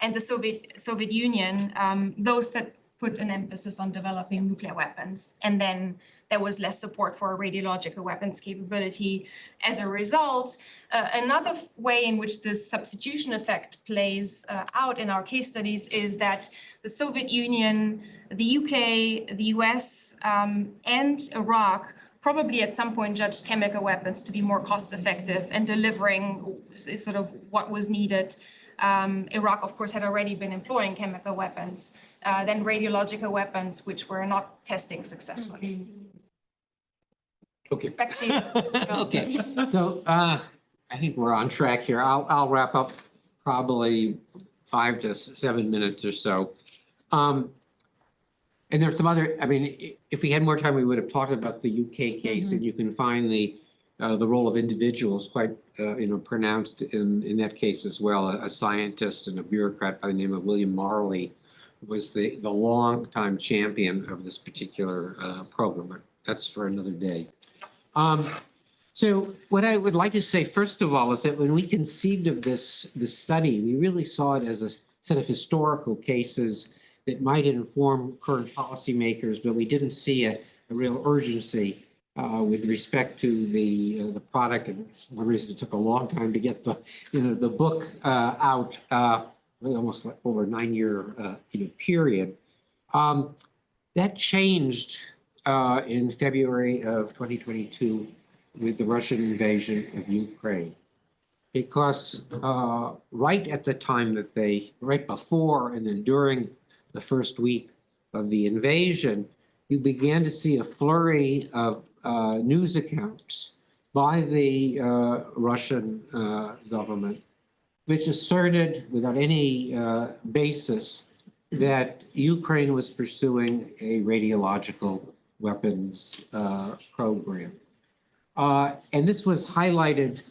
and the Soviet Union, those that put an emphasis on developing nuclear weapons. And then there was less support for radiological weapons capability as a result. Another way in which this substitution effect plays out in our case studies is that the Soviet Union, the UK, the US, and Iraq probably at some point judged chemical weapons to be more cost effective and delivering sort of what was needed. Iraq, of course, had already been employing chemical weapons, then radiological weapons, which were not testing successfully. Okay. Back to you. Okay, so I think we're on track here. I'll wrap up probably 5 to 7 minutes or so. And there's some other, I mean, if we had more time, we would have talked about the UK case, and you can find the role of individuals quite, pronounced in that case as well. A scientist and a bureaucrat by the name of William Marley was the long-time champion of this particular program. But that's for another day. So what I would like to say, first of all, is that when we conceived of this study, we really saw it as a set of historical cases that might inform current policymakers, but we didn't see a real urgency with respect to the product. And it's one reason it took a long time to get the book out, really almost like over a 9-year period. That changed in February of 2022 with the Russian invasion of Ukraine, because right at the time that right before and then during the first week of the invasion, you began to see a flurry of news accounts by the Russian government, which asserted without any basis that Ukraine was pursuing a radiological weapons program. And this was highlighted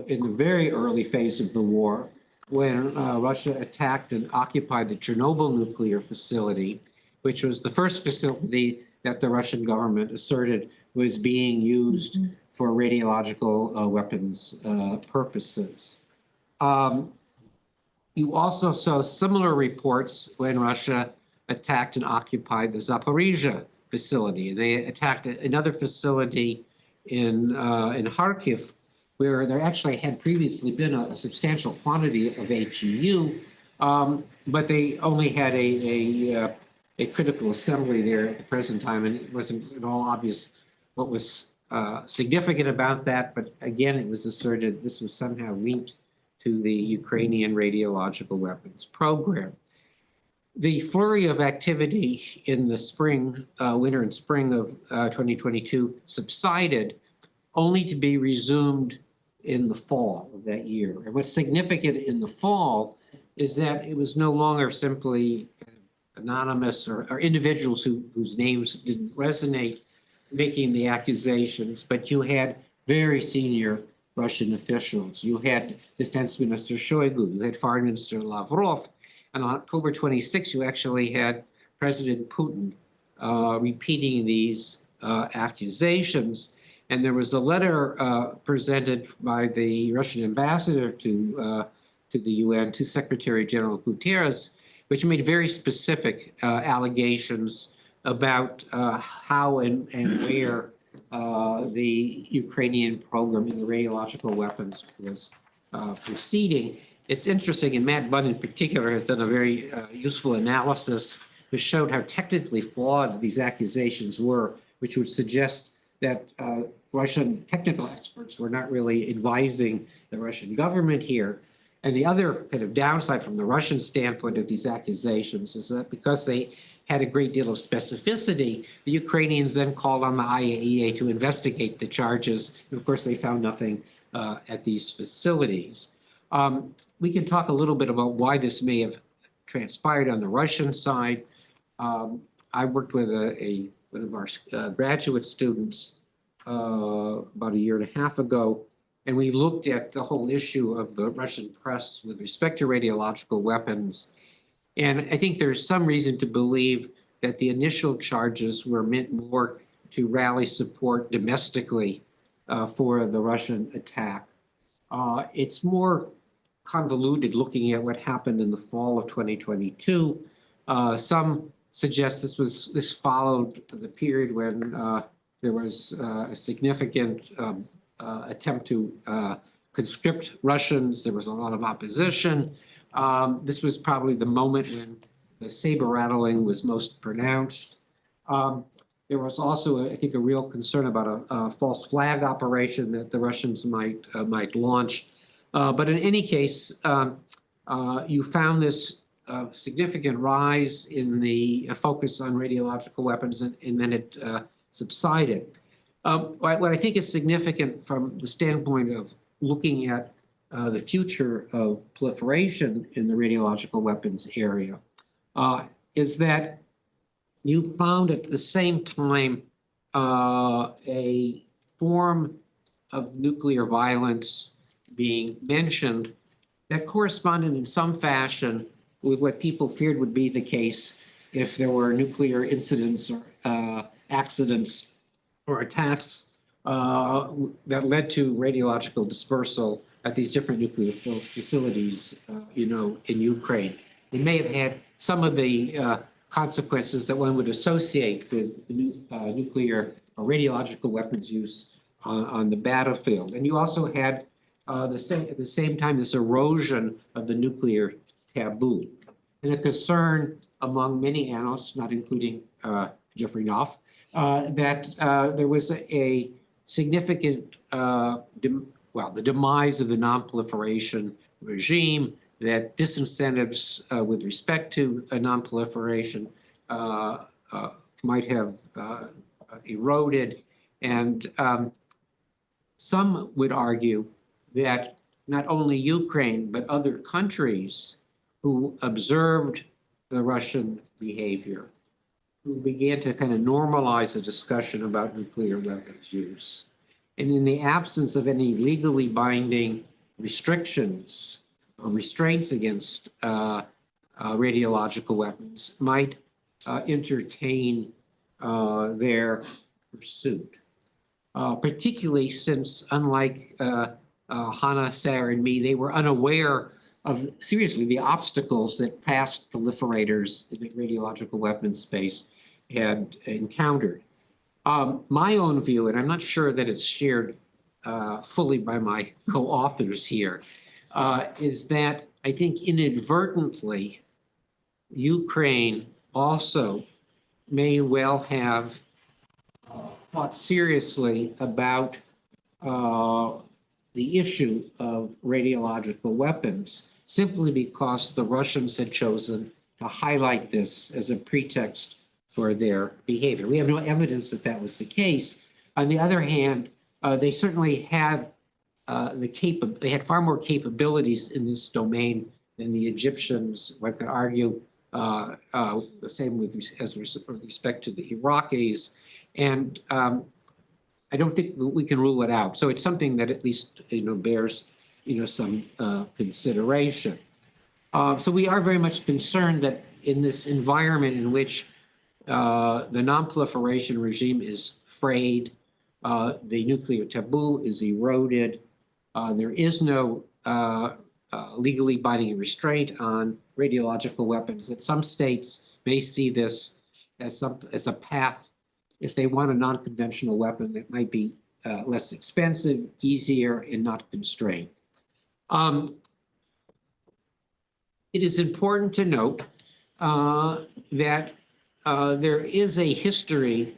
in the very early phase of the war when Russia attacked and occupied the Chernobyl nuclear facility, which was the first facility that the Russian government asserted was being used for radiological weapons purposes. You also saw similar reports when Russia attacked and occupied the Zaporizhia facility. And they attacked another facility in Kharkiv, where there actually had previously been a substantial quantity of HEU, but they only had a critical assembly there at the present time, and it wasn't at all obvious what was significant about that. But again, it was asserted this was somehow linked to the Ukrainian radiological weapons program. The flurry of activity in the spring, winter and spring of 2022 subsided, only to be resumed in the fall of that year. And what's significant in the fall is that it was no longer simply anonymous or individuals whose names didn't resonate making the accusations, but you had very senior Russian officials. You had Defense Minister Shoigu, you had Foreign Minister Lavrov, and on October 26, you actually had President Putin repeating these accusations. And there was a letter presented by the Russian ambassador to the UN, to Secretary General Guterres, which made very specific allegations about how and where the Ukrainian program in the radiological weapons was proceeding. It's interesting, and Matt Bunn in particular has done a very useful analysis which showed how technically flawed these accusations were, which would suggest that Russian technical experts were not really advising the Russian government here. And the other kind of downside from the Russian standpoint of these accusations is that because they had a great deal of specificity, the Ukrainians then called on the IAEA to investigate the charges. And of course, they found nothing at these facilities. We can talk a little bit about why this may have transpired on the Russian side. I worked with one of our graduate students about a year and a half ago, and we looked at the whole issue of the Russian press with respect to radiological weapons. And I think there's some reason to believe that the initial charges were meant more to rally support domestically for the Russian attack. It's more convoluted looking at what happened in the fall of 2022. Some suggest this followed the period when there was a significant attempt to conscript Russians. There was a lot of opposition. This was probably the moment when the saber rattling was most pronounced. There was also, I think, a real concern about a false flag operation that the Russians might launch. But in any case, you found this significant rise in the focus on radiological weapons, and then it subsided. What I think is significant from the standpoint of looking at the future of proliferation in the radiological weapons area is that you found at the same time a form of nuclear violence being mentioned that corresponded in some fashion with what people feared would be the case if there were nuclear incidents or accidents or attacks that led to radiological dispersal at these different nuclear facilities, in Ukraine. They may have had some of the consequences that one would associate with nuclear or radiological weapons use on the battlefield. And you also had at the same time this erosion of the nuclear taboo, and a concern among many analysts, not including Jeffrey Knopf, that there was a significant, the demise of the non-proliferation regime, that disincentives with respect to non-proliferation might have eroded. And some would argue that not only Ukraine, but other countries who observed the Russian behavior, who began to kind of normalize the discussion about nuclear weapons use. And in the absence of any legally binding restrictions or restraints against radiological weapons, might entertain their pursuit. Particularly since, unlike Hanna, Sarah, and me, they were unaware of, seriously, the obstacles that past proliferators in the radiological weapons space had encountered. My own view, and I'm not sure that it's shared fully by my co-authors here, is that I think inadvertently, Ukraine also may well have thought seriously about the issue of radiological weapons, simply because the Russians had chosen to highlight this as a pretext for their behavior. We have no evidence that that was the case. On the other hand, they certainly had they had far more capabilities in this domain than the Egyptians. One could argue the same with respect to the Iraqis, and I don't think we can rule it out. So it's something that at least bears some consideration. So we are very much concerned that in this environment in which the non-proliferation regime is frayed, the nuclear taboo is eroded, there is no legally binding restraint on radiological weapons, that some states may see this as a path. If they want a non-conventional weapon that might be less expensive, easier, and not constrained. It is important to note that there is a history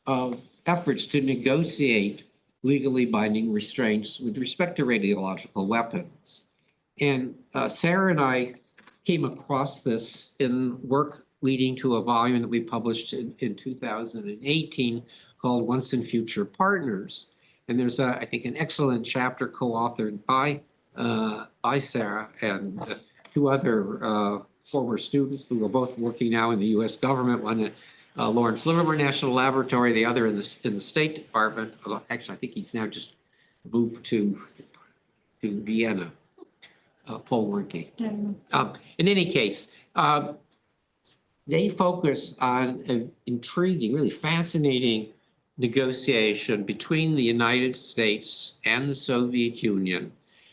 of efforts to negotiate legally binding restraints with respect to radiological weapons. And Sarah and I came across this in work leading to a volume that we published in 2018 called Once and Future Partners. And there's, I think, an excellent chapter co-authored by Sarah and two other former students who are both working now in the U.S. government, one at Lawrence Livermore National Laboratory, the other in the State Department. Although actually, I think he's now just moved to Vienna. Paul Warnke. In any case, they focus on an intriguing, really fascinating negotiation between the United States and the Soviet Union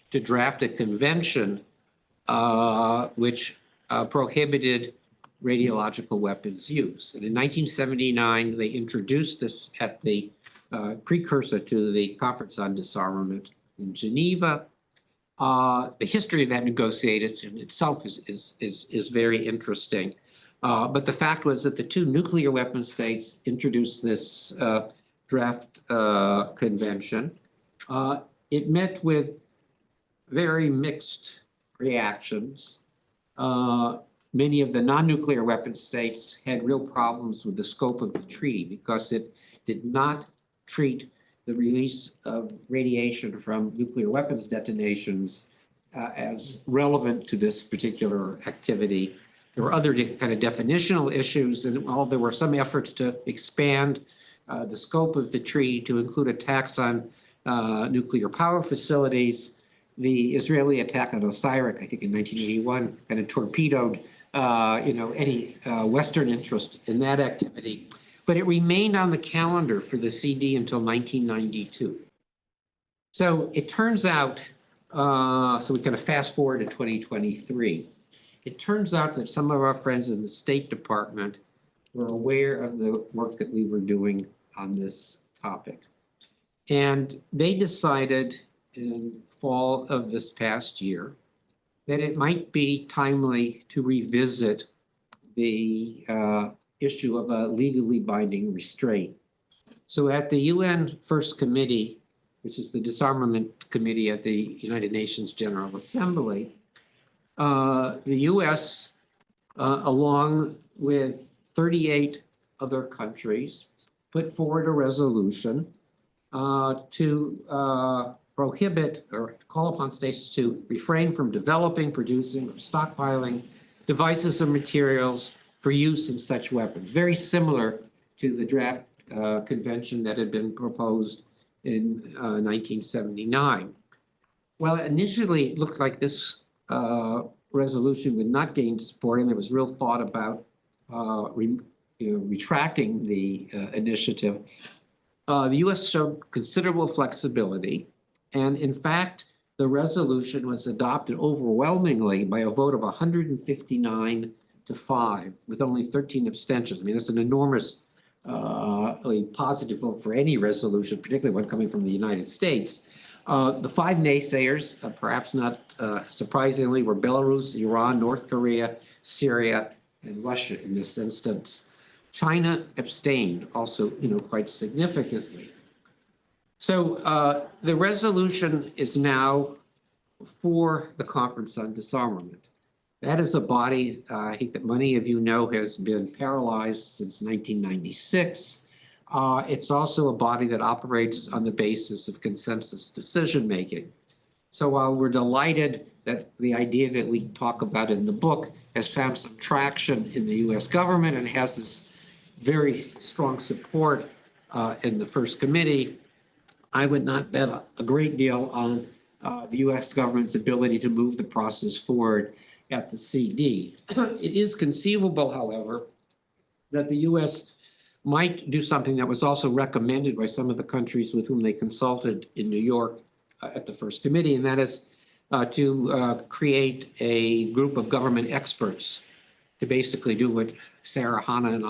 to draft a convention which prohibited radiological weapons use. And in 1979, they introduced this at the precursor to the Conference on Disarmament in Geneva. The history of that negotiation itself is very interesting. But the fact was that the two nuclear weapon states introduced this draft convention. It met with very mixed reactions. Many of the non-nuclear weapon states had real problems with the scope of the treaty because it did not treat the release of radiation from nuclear weapons detonations as relevant to this particular activity. There were other kind of definitional issues, and while there were some efforts to expand the scope of the treaty to include attacks on nuclear power facilities, the Israeli attack on Osirak, I think in 1981, kind of torpedoed any Western interest in that activity. But it remained on the calendar for the CD until 1992. So it turns out, so we kind of fast forward to 2023. It turns out that some of our friends in the State Department were aware of the work that we were doing on this topic. And they decided in fall of this past year that it might be timely to revisit the issue of a legally binding restraint. So at the UN First Committee, which is the Disarmament Committee at the United Nations General Assembly, the US, along with 38 other countries, put forward a resolution to prohibit or call upon states to refrain from developing, producing, or stockpiling devices or materials for use in such weapons, very similar to the draft convention that had been proposed in 1979. Well, initially it looked like this resolution would not gain support, and there was real thought about retracting the initiative. The U.S. showed considerable flexibility, and in fact, the resolution was adopted overwhelmingly by a vote of 159 to 5, with only 13 abstentions. I mean, that's an enormous positive vote for any resolution, particularly one coming from the United States. The 5 naysayers, perhaps not surprisingly, were Belarus, Iran, North Korea, Syria, and Russia in this instance. China abstained also, quite significantly. So the resolution is now for the Conference on Disarmament. That is a body, I think that many of you know, has been paralyzed since 1996. It's also a body that operates on the basis of consensus decision-making. So while we're delighted that the idea that we talk about in the book has found some traction in the US government and has this very strong support in the First Committee, I would not bet a great deal on the US government's ability to move the process forward at the CD. It is conceivable, however, that the US might do something that was also recommended by some of the countries with whom they consulted in New York at the First Committee, and that is to create a group of government experts to basically do what Sarah, Hanna, and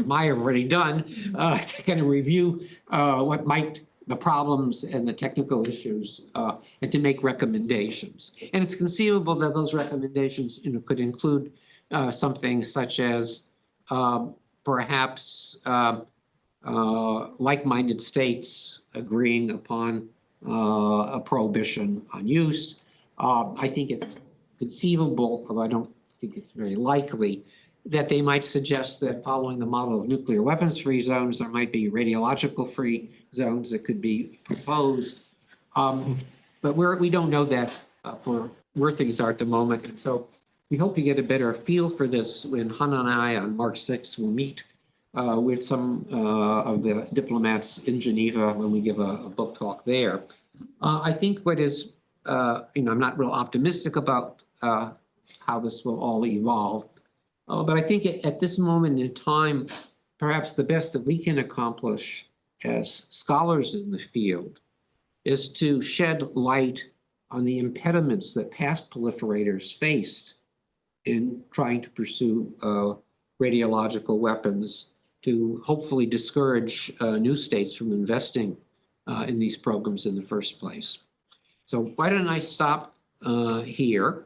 Meyer have already done, to kind of review what might the problems and the technical issues, and to make recommendations. And it's conceivable that those recommendations, could include something such as perhaps like-minded states agreeing upon a prohibition on use, I think it's conceivable, although I don't think it's very likely, that they might suggest that following the model of nuclear weapons-free zones, there might be radiological-free zones that could be proposed. But we don't know that for where things are at the moment. And so we hope to get a better feel for this when Hanna and I on March 6th will meet with some of the diplomats in Geneva when we give a book talk there. I think what is, I'm not real optimistic about how this will all evolve. But I think at this moment in time, perhaps the best that we can accomplish as scholars in the field is to shed light on the impediments that past proliferators faced in trying to pursue radiological weapons to hopefully discourage new states from investing in these programs in the first place. So why don't I stop here?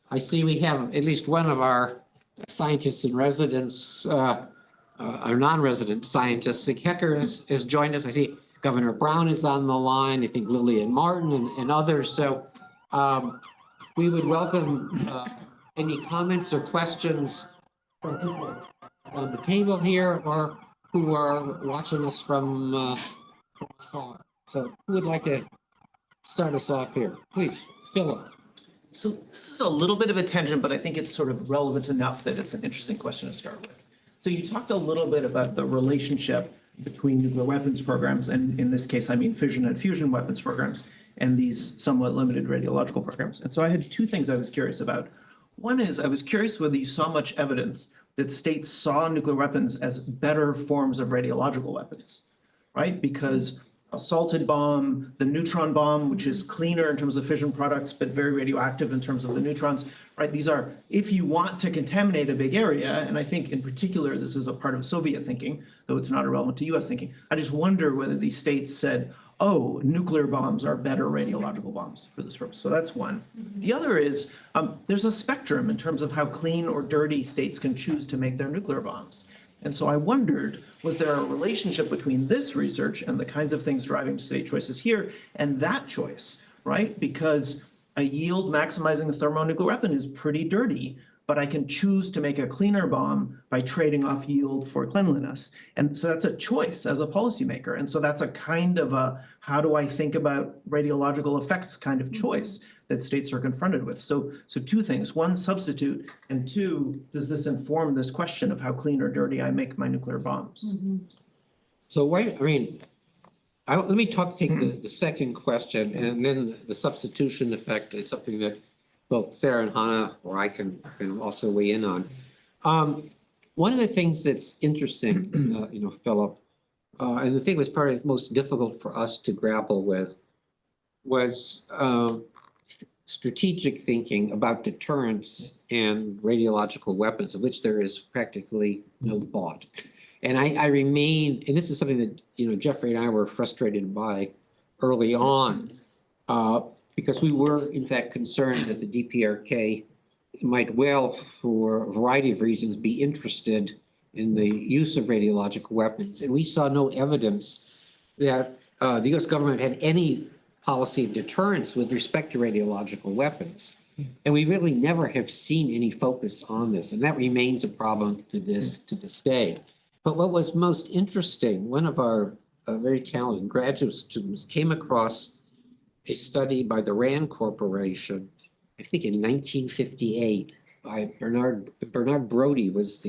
I see we have at least one of our scientists in residence, our non-resident scientists. Sig Hecker has joined us. I see Governor Brown is on the line. I think Lillian Martin and others. So we would welcome any comments or questions from people on the table here or who are watching us from afar. So who would like to start us off here? Please, Philip. So this is a little bit of a tangent, but I think it's sort of relevant enough that it's an interesting question to start with. So you talked a little bit about the relationship between nuclear weapons programs, and in this case, I mean fission and fusion weapons programs, and these somewhat limited radiological programs. And so I had two things I was curious about. One is I was curious whether you saw much evidence that states saw nuclear weapons as better forms of radiological weapons, right? Because a salted bomb, the neutron bomb, which is cleaner in terms of fission products, but very radioactive in terms of the neutrons, right? These are, if you want to contaminate a big area, and I think in particular, this is a part of Soviet thinking, though it's not irrelevant to US thinking. I just wonder whether these states said, oh, nuclear bombs are better radiological bombs for this purpose. So that's one. The other is, there's a spectrum in terms of how clean or dirty states can choose to make their nuclear bombs. And so I wondered, was there a relationship between this research and the kinds of things driving state choices here and that choice, right? Because a yield maximizing the thermonuclear weapon is pretty dirty, but I can choose to make a cleaner bomb by trading off yield for cleanliness. And so that's a choice as a policymaker. And so that's a kind of a, how do I think about radiological effects kind of choice that states are confronted with. So two things, one, substitute, and two, does this inform this question of how clean or dirty I make my nuclear bombs? Mm-hmm. So let me take the second question, and then the substitution effect is something that both Sarah and Hanna or I can also weigh in on. One of the things that's interesting, Philip, and the thing was probably most difficult for us to grapple with was strategic thinking about deterrence and radiological weapons, of which there is practically no thought. And I remain, and this is something that, Jeffrey and I were frustrated by early on, because we were in fact concerned that the DPRK might well, for a variety of reasons, be interested in the use of radiological weapons. And we saw no evidence that the US government had any policy of deterrence with respect to radiological weapons. And we really never have seen any focus on this. And that remains a problem to this day. But what was most interesting, one of our very talented graduate students came across a study by the Rand Corporation, I think in 1958, by Bernard Brody was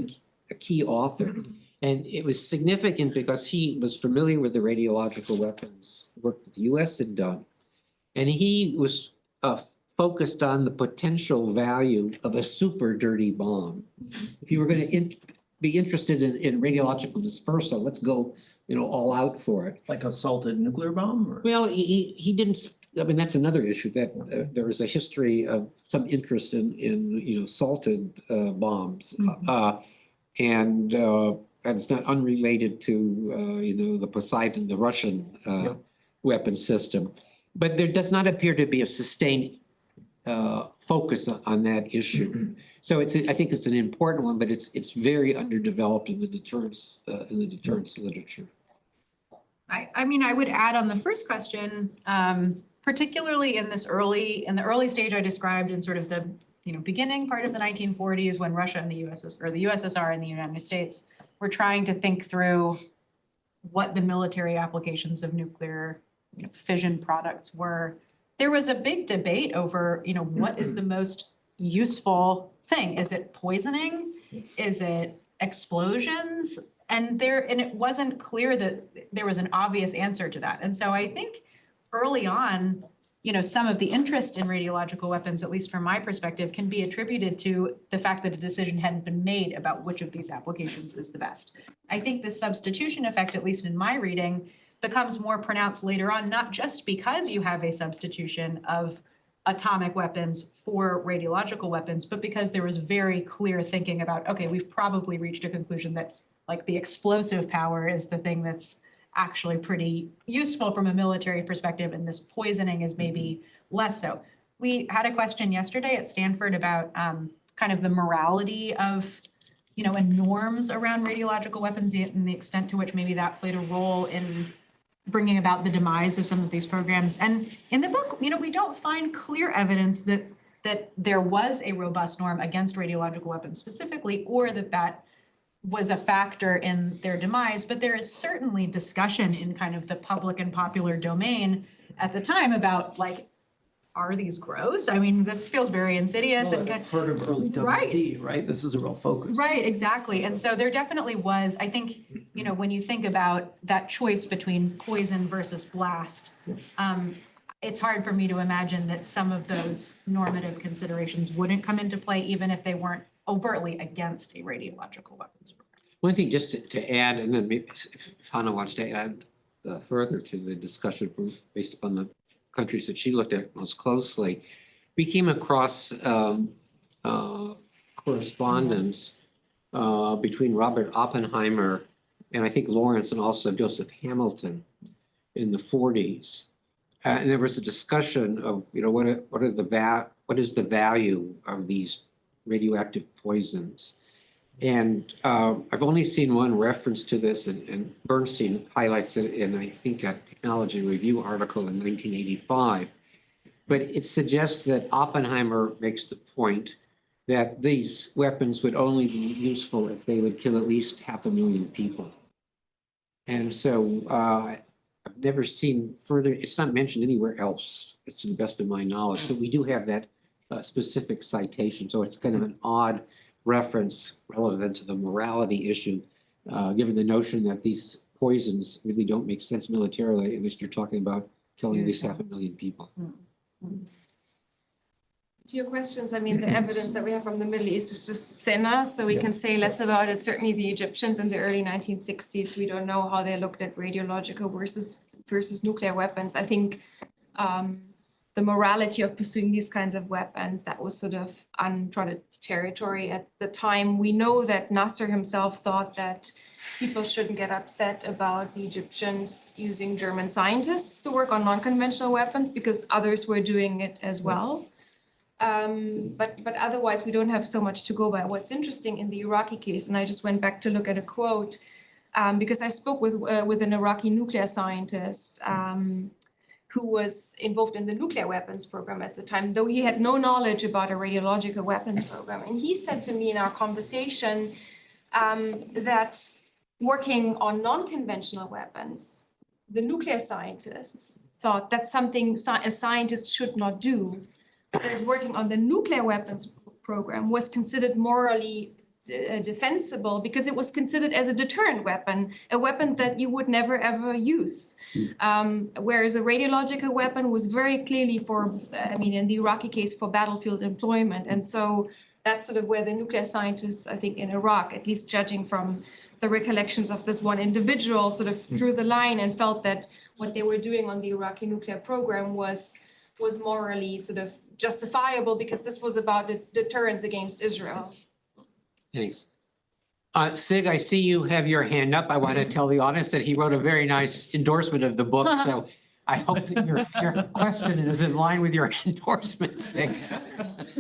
a key author. And it was significant because he was familiar with the radiological weapons work that the US had done. And he was focused on the potential value of a super dirty bomb. If you were going to be interested in radiological dispersal, let's go, all out for it. Like a salted nuclear bomb? Or? Well, he didn't. I mean, that's another issue that there is a history of some interest in salted bombs, and it's not unrelated to the Poseidon, the Russian weapon system. But there does not appear to be a sustained focus on that issue. So I think it's an important one, but it's very underdeveloped in the deterrence literature. I mean, I would add on the first question, particularly in the early stage I described in sort of the, beginning part of the 1940s when Russia and the USSR and the United States were trying to think through what the military applications of nuclear fission products were. There was a big debate over, what is the most useful thing? Is it poisoning? Is it explosions? And it wasn't clear that there was an obvious answer to that. And so I think early on, some of the interest in radiological weapons, at least from my perspective, can be attributed to the fact that a decision hadn't been made about which of these applications is the best. I think the substitution effect, at least in my reading, becomes more pronounced later on, not just because you have a substitution of atomic weapons for radiological weapons, but because there was very clear thinking about, okay, we've probably reached a conclusion that like the explosive power is the thing that's actually pretty useful from a military perspective, and this poisoning is maybe less so. We had a question yesterday at Stanford about kind of the morality of, and norms around radiological weapons and the extent to which maybe that played a role in bringing about the demise of some of these programs. And in the book, we don't find clear evidence that there was a robust norm against radiological weapons specifically, or that was a factor in their demise, but there is certainly discussion in kind of the public and popular domain at the time about like, are these gross? I mean, this feels very insidious. Well, and part of early WD, right? This is a real focus. Right, exactly. And so there definitely was, I think, when you think about that choice between poison versus blast, it's hard for me to imagine that some of those normative considerations wouldn't come into play, even if they weren't overtly against a radiological weapons program. One thing just to add, and then maybe if Hanna wants to add further to the discussion based upon the countries that she looked at most closely, we came across correspondence between Robert Oppenheimer and I think Lawrence and also Joseph Hamilton in the 40s. And there was a discussion of, what is the value of these radioactive poisons? And I've only seen one reference to this, and Bernstein highlights it in, I think, a Technology Review article in 1985. But it suggests that Oppenheimer makes the point that these weapons would only be useful if they would kill at least 500,000 people. And so I've never seen further, it's not mentioned anywhere else, it's to the best of my knowledge, but we do have that specific citation. So it's kind of an odd reference relevant to the morality issue, given the notion that these poisons really don't make sense militarily, unless you're talking about killing at least 500,000 people. To your questions, I mean, the evidence that we have from the Middle East is just thinner, so we can say less about it. Certainly the Egyptians in the early 1960s, we don't know how they looked at radiological versus nuclear weapons. I think the morality of pursuing these kinds of weapons, that was sort of untrodden territory at the time. We know that Nasser himself thought that people shouldn't get upset about the Egyptians using German scientists to work on non-conventional weapons because others were doing it as well. But otherwise, we don't have so much to go by. What's interesting in the Iraqi case, and I just went back to look at a quote, because I spoke with an Iraqi nuclear scientist who was involved in the nuclear weapons program at the time, though he had no knowledge about a radiological weapons program. And he said to me in our conversation that working on non-conventional weapons, the nuclear scientists thought that's something a scientist should not do. Whereas working on the nuclear weapons program was considered morally defensible because it was considered as a deterrent weapon, a weapon that you would never ever use. Whereas a radiological weapon was very clearly in the Iraqi case, for battlefield employment. And so that's sort of where the nuclear scientists, I think in Iraq, at least judging from the recollections of this one individual, sort of drew the line and felt that what they were doing on the Iraqi nuclear program was morally sort of justifiable because this was about deterrence against Israel. Thanks. Sig, I see you have your hand up. I want to tell the audience that he wrote a very nice endorsement of the book. So I hope that your question is in line with your endorsement, Sig.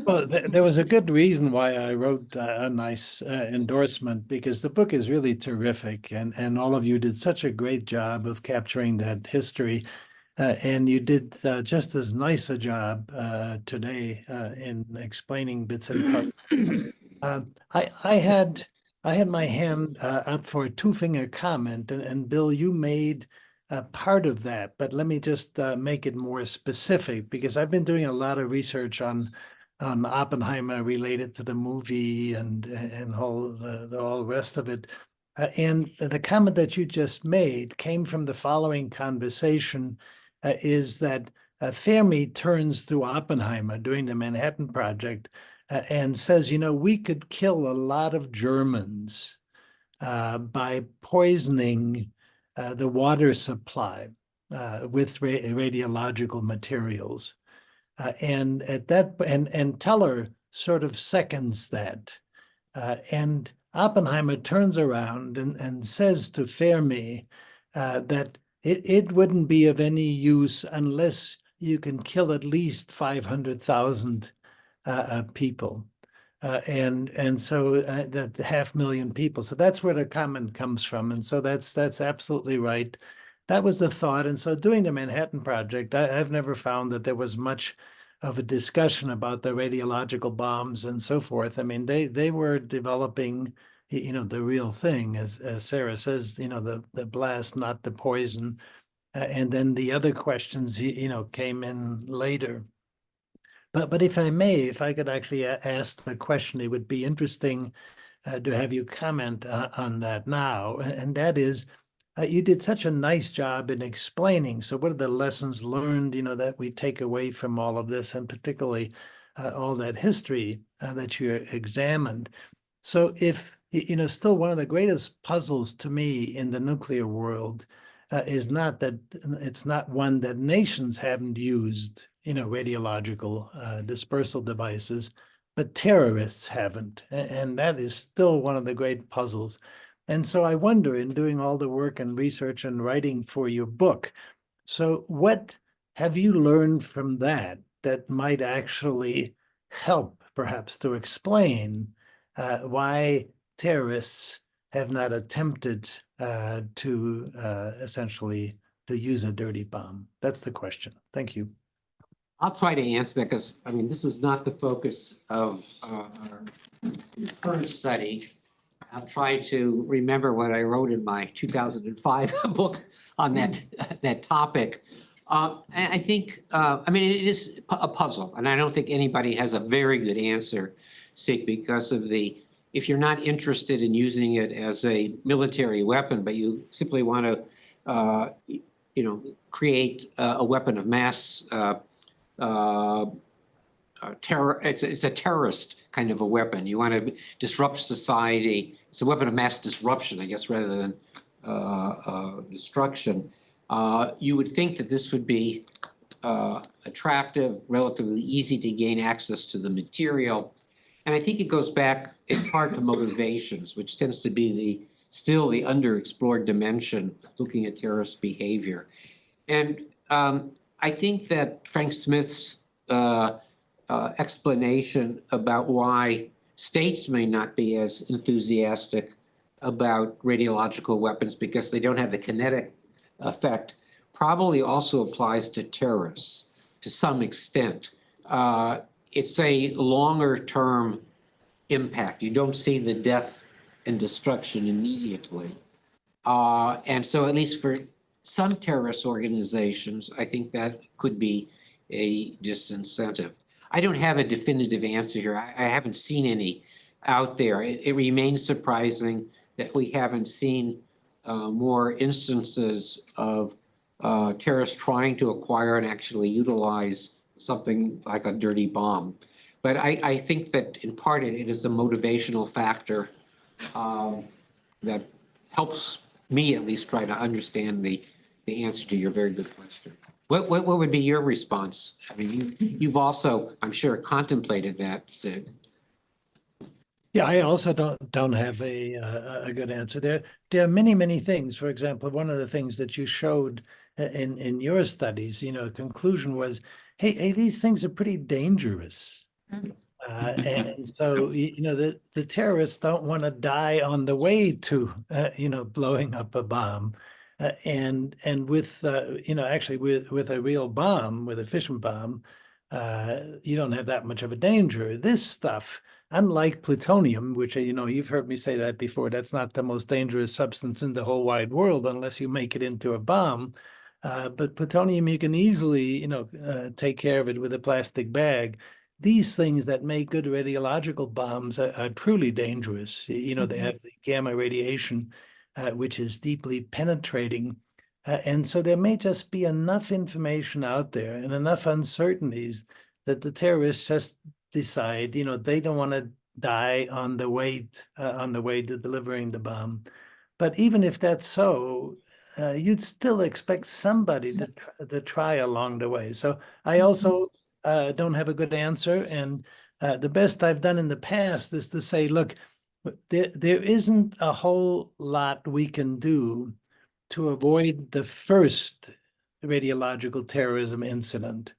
Well, there was a good reason why I wrote a nice endorsement, because the book is really terrific, and all of you did such a great job of capturing that history. and you did just as nice a job today in explaining bits and parts. I had my hand up for a two-finger comment, and Bill, you made part of that, but let me just make it more specific, because I've been doing a lot of research on Oppenheimer related to the movie and all the rest of it. And the comment that you just made came from the following conversation, is that Fermi turns to Oppenheimer during the Manhattan Project and says, you know, we could kill a lot of Germans by poisoning the water supply with radiological materials. And at that, and Teller sort of seconds that. And Oppenheimer turns around and says to Fermi that it wouldn't be of any use unless you can kill at least 500,000 people. And so that 500,000 people. So that's where the comment comes from. And so that's absolutely right. That was the thought. And so doing the Manhattan Project, I've never found that there was much of a discussion about the radiological bombs and so forth. I mean, they were developing, you know, the real thing, as Sarah says, you know, the blast, not the poison. And then the other questions, you know, came in later. But if I may, if I could actually ask the question, it would be interesting to have you comment on that now. And that is, you did such a nice job in explaining. So what are the lessons learned, you know, that we take away from all of this, and particularly all that history that you examined? So if, you know, still one of the greatest puzzles to me in the nuclear world is not that, it's not one that nations haven't used, you know, radiological dispersal devices, but terrorists haven't. And that is still one of the great puzzles. And so I wonder, in doing all the work and research and writing for your book, so what have you learned from that that might actually help perhaps to explain why terrorists have not attempted to essentially to use a dirty bomb? That's the question. Thank you. I'll try to answer that, because, I mean, this was not the focus of our current study. I'll try to remember what I wrote in my 2005 book on that topic. And I think, I mean, it is a puzzle, and I don't think anybody has a very good answer, Sig, because of if you're not interested in using it as a military weapon, but you simply want to, you know, create a weapon of mass terror. It's a terrorist kind of a weapon. You want to disrupt society. It's a weapon of mass disruption, I guess, rather than destruction. You would think that this would be attractive, relatively easy to gain access to the material. And I think it goes back in part to motivations, which tends to be still the underexplored dimension looking at terrorist behavior. And I think that Frank Smith's explanation about why states may not be as enthusiastic about radiological weapons because they don't have the kinetic effect probably also applies to terrorists to some extent. It's a longer term impact. You don't see the death and destruction immediately. And so at least for some terrorist organizations, I think that could be a disincentive. I don't have a definitive answer here. I haven't seen any out there. It remains surprising that we haven't seen more instances of terrorists trying to acquire and actually utilize something like a dirty bomb. But I think that in part it is a motivational factor that helps me at least try to understand the answer to your very good question. What would be your response? I mean, you've also, I'm sure, contemplated that, Sid. Yeah, I also don't have a good answer. There are many things. For example, one of the things that you showed in your studies, you know, conclusion was, hey, these things are pretty dangerous. And so, you know, the terrorists don't want to die on the way to, you know, blowing up a bomb. And with actually with a real bomb, with a fission bomb, you don't have that much of a danger. This stuff, unlike plutonium, which you've heard me say that before, that's not the most dangerous substance in the whole wide world unless you make it into a bomb. But plutonium, you can easily take care of it with a plastic bag. These things that make good radiological bombs are truly dangerous. They have the gamma radiation, which is deeply penetrating. And so there may just be enough information out there and enough uncertainties that the terrorists just decide, they don't want to die on the way to delivering the bomb. But even if that's so, you'd still expect somebody to try along the way. So I also don't have a good answer. And the best I've done in the past is to say, look, there isn't a whole lot we can do to avoid the first radiological terrorism incident.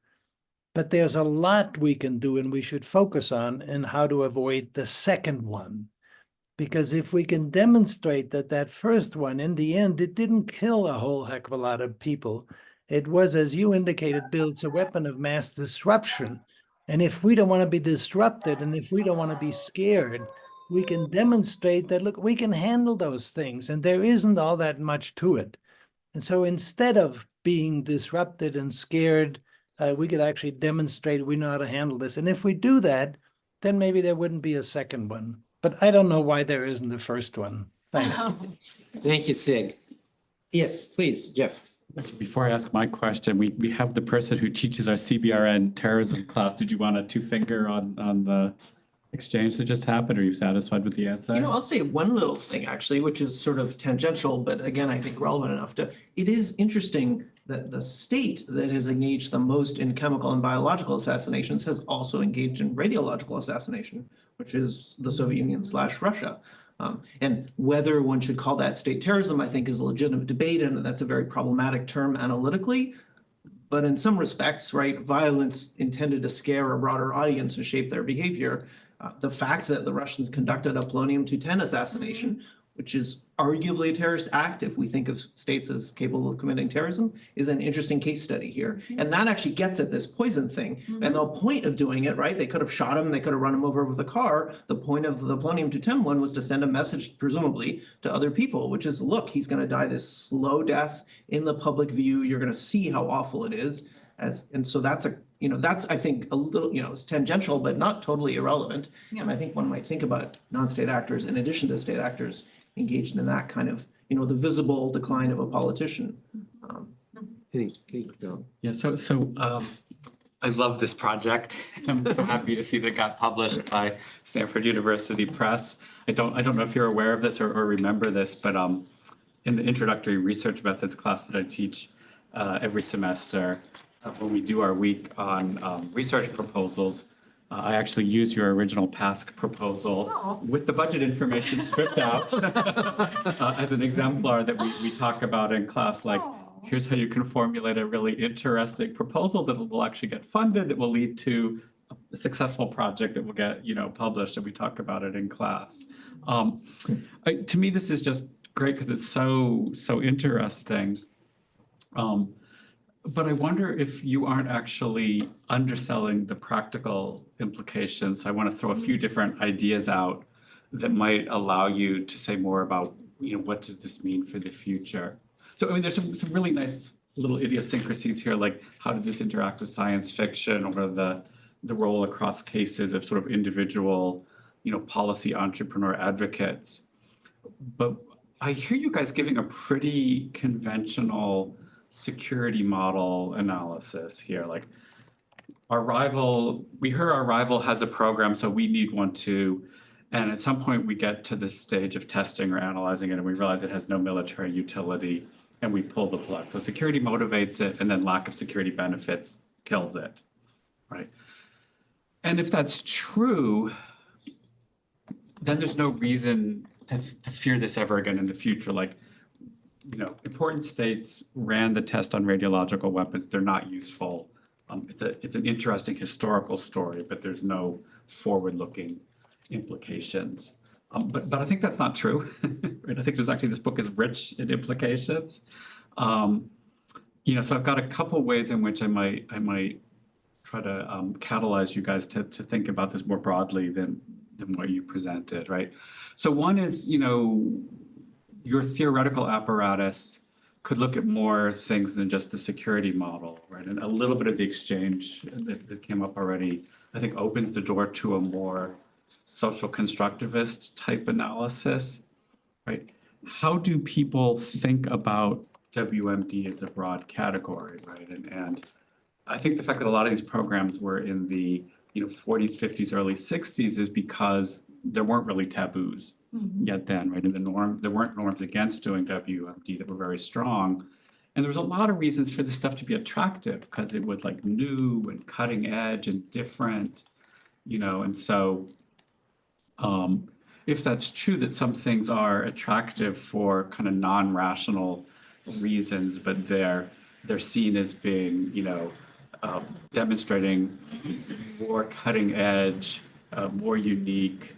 But there's a lot we can do and we should focus on in how to avoid the second one. Because if we can demonstrate that that first one, in the end, it didn't kill a whole heck of a lot of people. It was, as you indicated, Bill, it's a weapon of mass disruption. And if we don't want to be disrupted and if we don't want to be scared, we can demonstrate that, look, we can handle those things and there isn't all that much to it. And so instead of being disrupted and scared, we could actually demonstrate we know how to handle this. And if we do that, then maybe there wouldn't be a second one. But I don't know why there isn't the first one. Thanks. Thank you, Sig. Yes, please, Jeff. Before I ask my question, we have the person who teaches our CBRN terrorism class. Did you want a two-finger on the exchange that just happened? Are you satisfied with the answer? I'll say one little thing actually, which is sort of tangential, but again, I think relevant enough it is interesting that the state that has engaged the most in chemical and biological assassinations has also engaged in radiological assassination, which is the Soviet Union / Russia. And whether one should call that state terrorism, I think, is a legitimate debate, and that's a very problematic term analytically. But in some respects, right, violence intended to scare a broader audience and shape their behavior. The fact that the Russians conducted a polonium-210 assassination, which is arguably a terrorist act if we think of states as capable of committing terrorism, is an interesting case study here. And that actually gets at this poison thing. And the point of doing it, right, they could have shot him, they could have run him over with a car. The point of the polonium-210 one was to send a message, presumably, to other people, which is, look, he's going to die this slow death in the public view. You're going to see how awful it is. And so that's that's, I think, a little, it's tangential, but not totally irrelevant. Yeah. And I think one might think about non-state actors, in addition to state actors, engaged in that kind of, the visible decline of a politician. Yeah, so I love this project. I'm so happy to see that it got published by Stanford University Press. I don't know if you're aware of this or remember this, but in the introductory research methods class that I teach every semester, when we do our week on research proposals, I actually use your original PASC proposal with the budget information stripped out as an exemplar that we talk about in class, like, here's how you can formulate a really interesting proposal that will actually get funded, that will lead to a successful project that will get, published, and we talk about it in class. To me, this is just great because it's so interesting. But I wonder if you aren't actually underselling the practical implications. I want to throw a few different ideas out that might allow you to say more about, what does this mean for the future? So, there's some really nice little idiosyncrasies here, like how did this interact with science fiction, or the role across cases of sort of individual, policy entrepreneur advocates. But I hear you guys giving a pretty conventional security model analysis here. Like we heard our rival has a program, so we need one too. And at some point we get to this stage of testing or analyzing it and we realize it has no military utility and we pull the plug. So security motivates it, and then lack of security benefits kills it, right? And if that's true, then there's no reason to fear this ever again in the future. Like, important states ran the test on radiological weapons. They're not useful. It's an interesting historical story, but there's no forward-looking implications. But I think that's not true. Right? I think this book is rich in implications. So I've got a couple ways in which I might try to catalyze you guys to think about this more broadly than what you presented, right? So one is, your theoretical apparatus could look at more things than just the security model, right? And a little bit of the exchange that came up already, I think, opens the door to a more social constructivist type analysis, right? How do people think about WMD as a broad category, right? And I think the fact that a lot of these programs were in the 40s, 50s, early 60s is because there weren't really taboos yet then, right? And there weren't norms against doing WMD that were very strong. And there was a lot of reasons for this stuff to be attractive because it was like new and cutting edge and different, and so if that's true that some things are attractive for kind of non-rational reasons, but they're seen as being, demonstrating more cutting edge, more unique,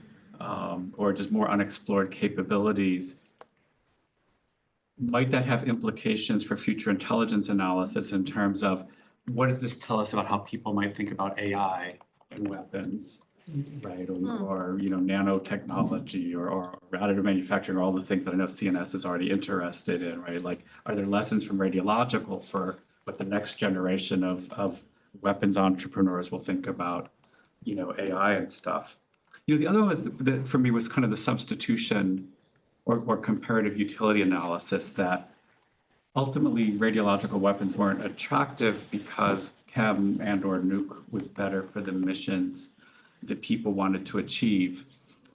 or just more unexplored capabilities, might that have implications for future intelligence analysis in terms of what does this tell us about how people might think about AI and weapons, right? Or nanotechnology or additive manufacturing, or all the things that I know CNS is already interested in, right? Like, are there lessons from radiological for what the next generation of weapons entrepreneurs will think about, AI and stuff? The other one was that for me was kind of the substitution or comparative utility analysis, that ultimately radiological weapons weren't attractive because chem and or nuke was better for the missions that people wanted to achieve.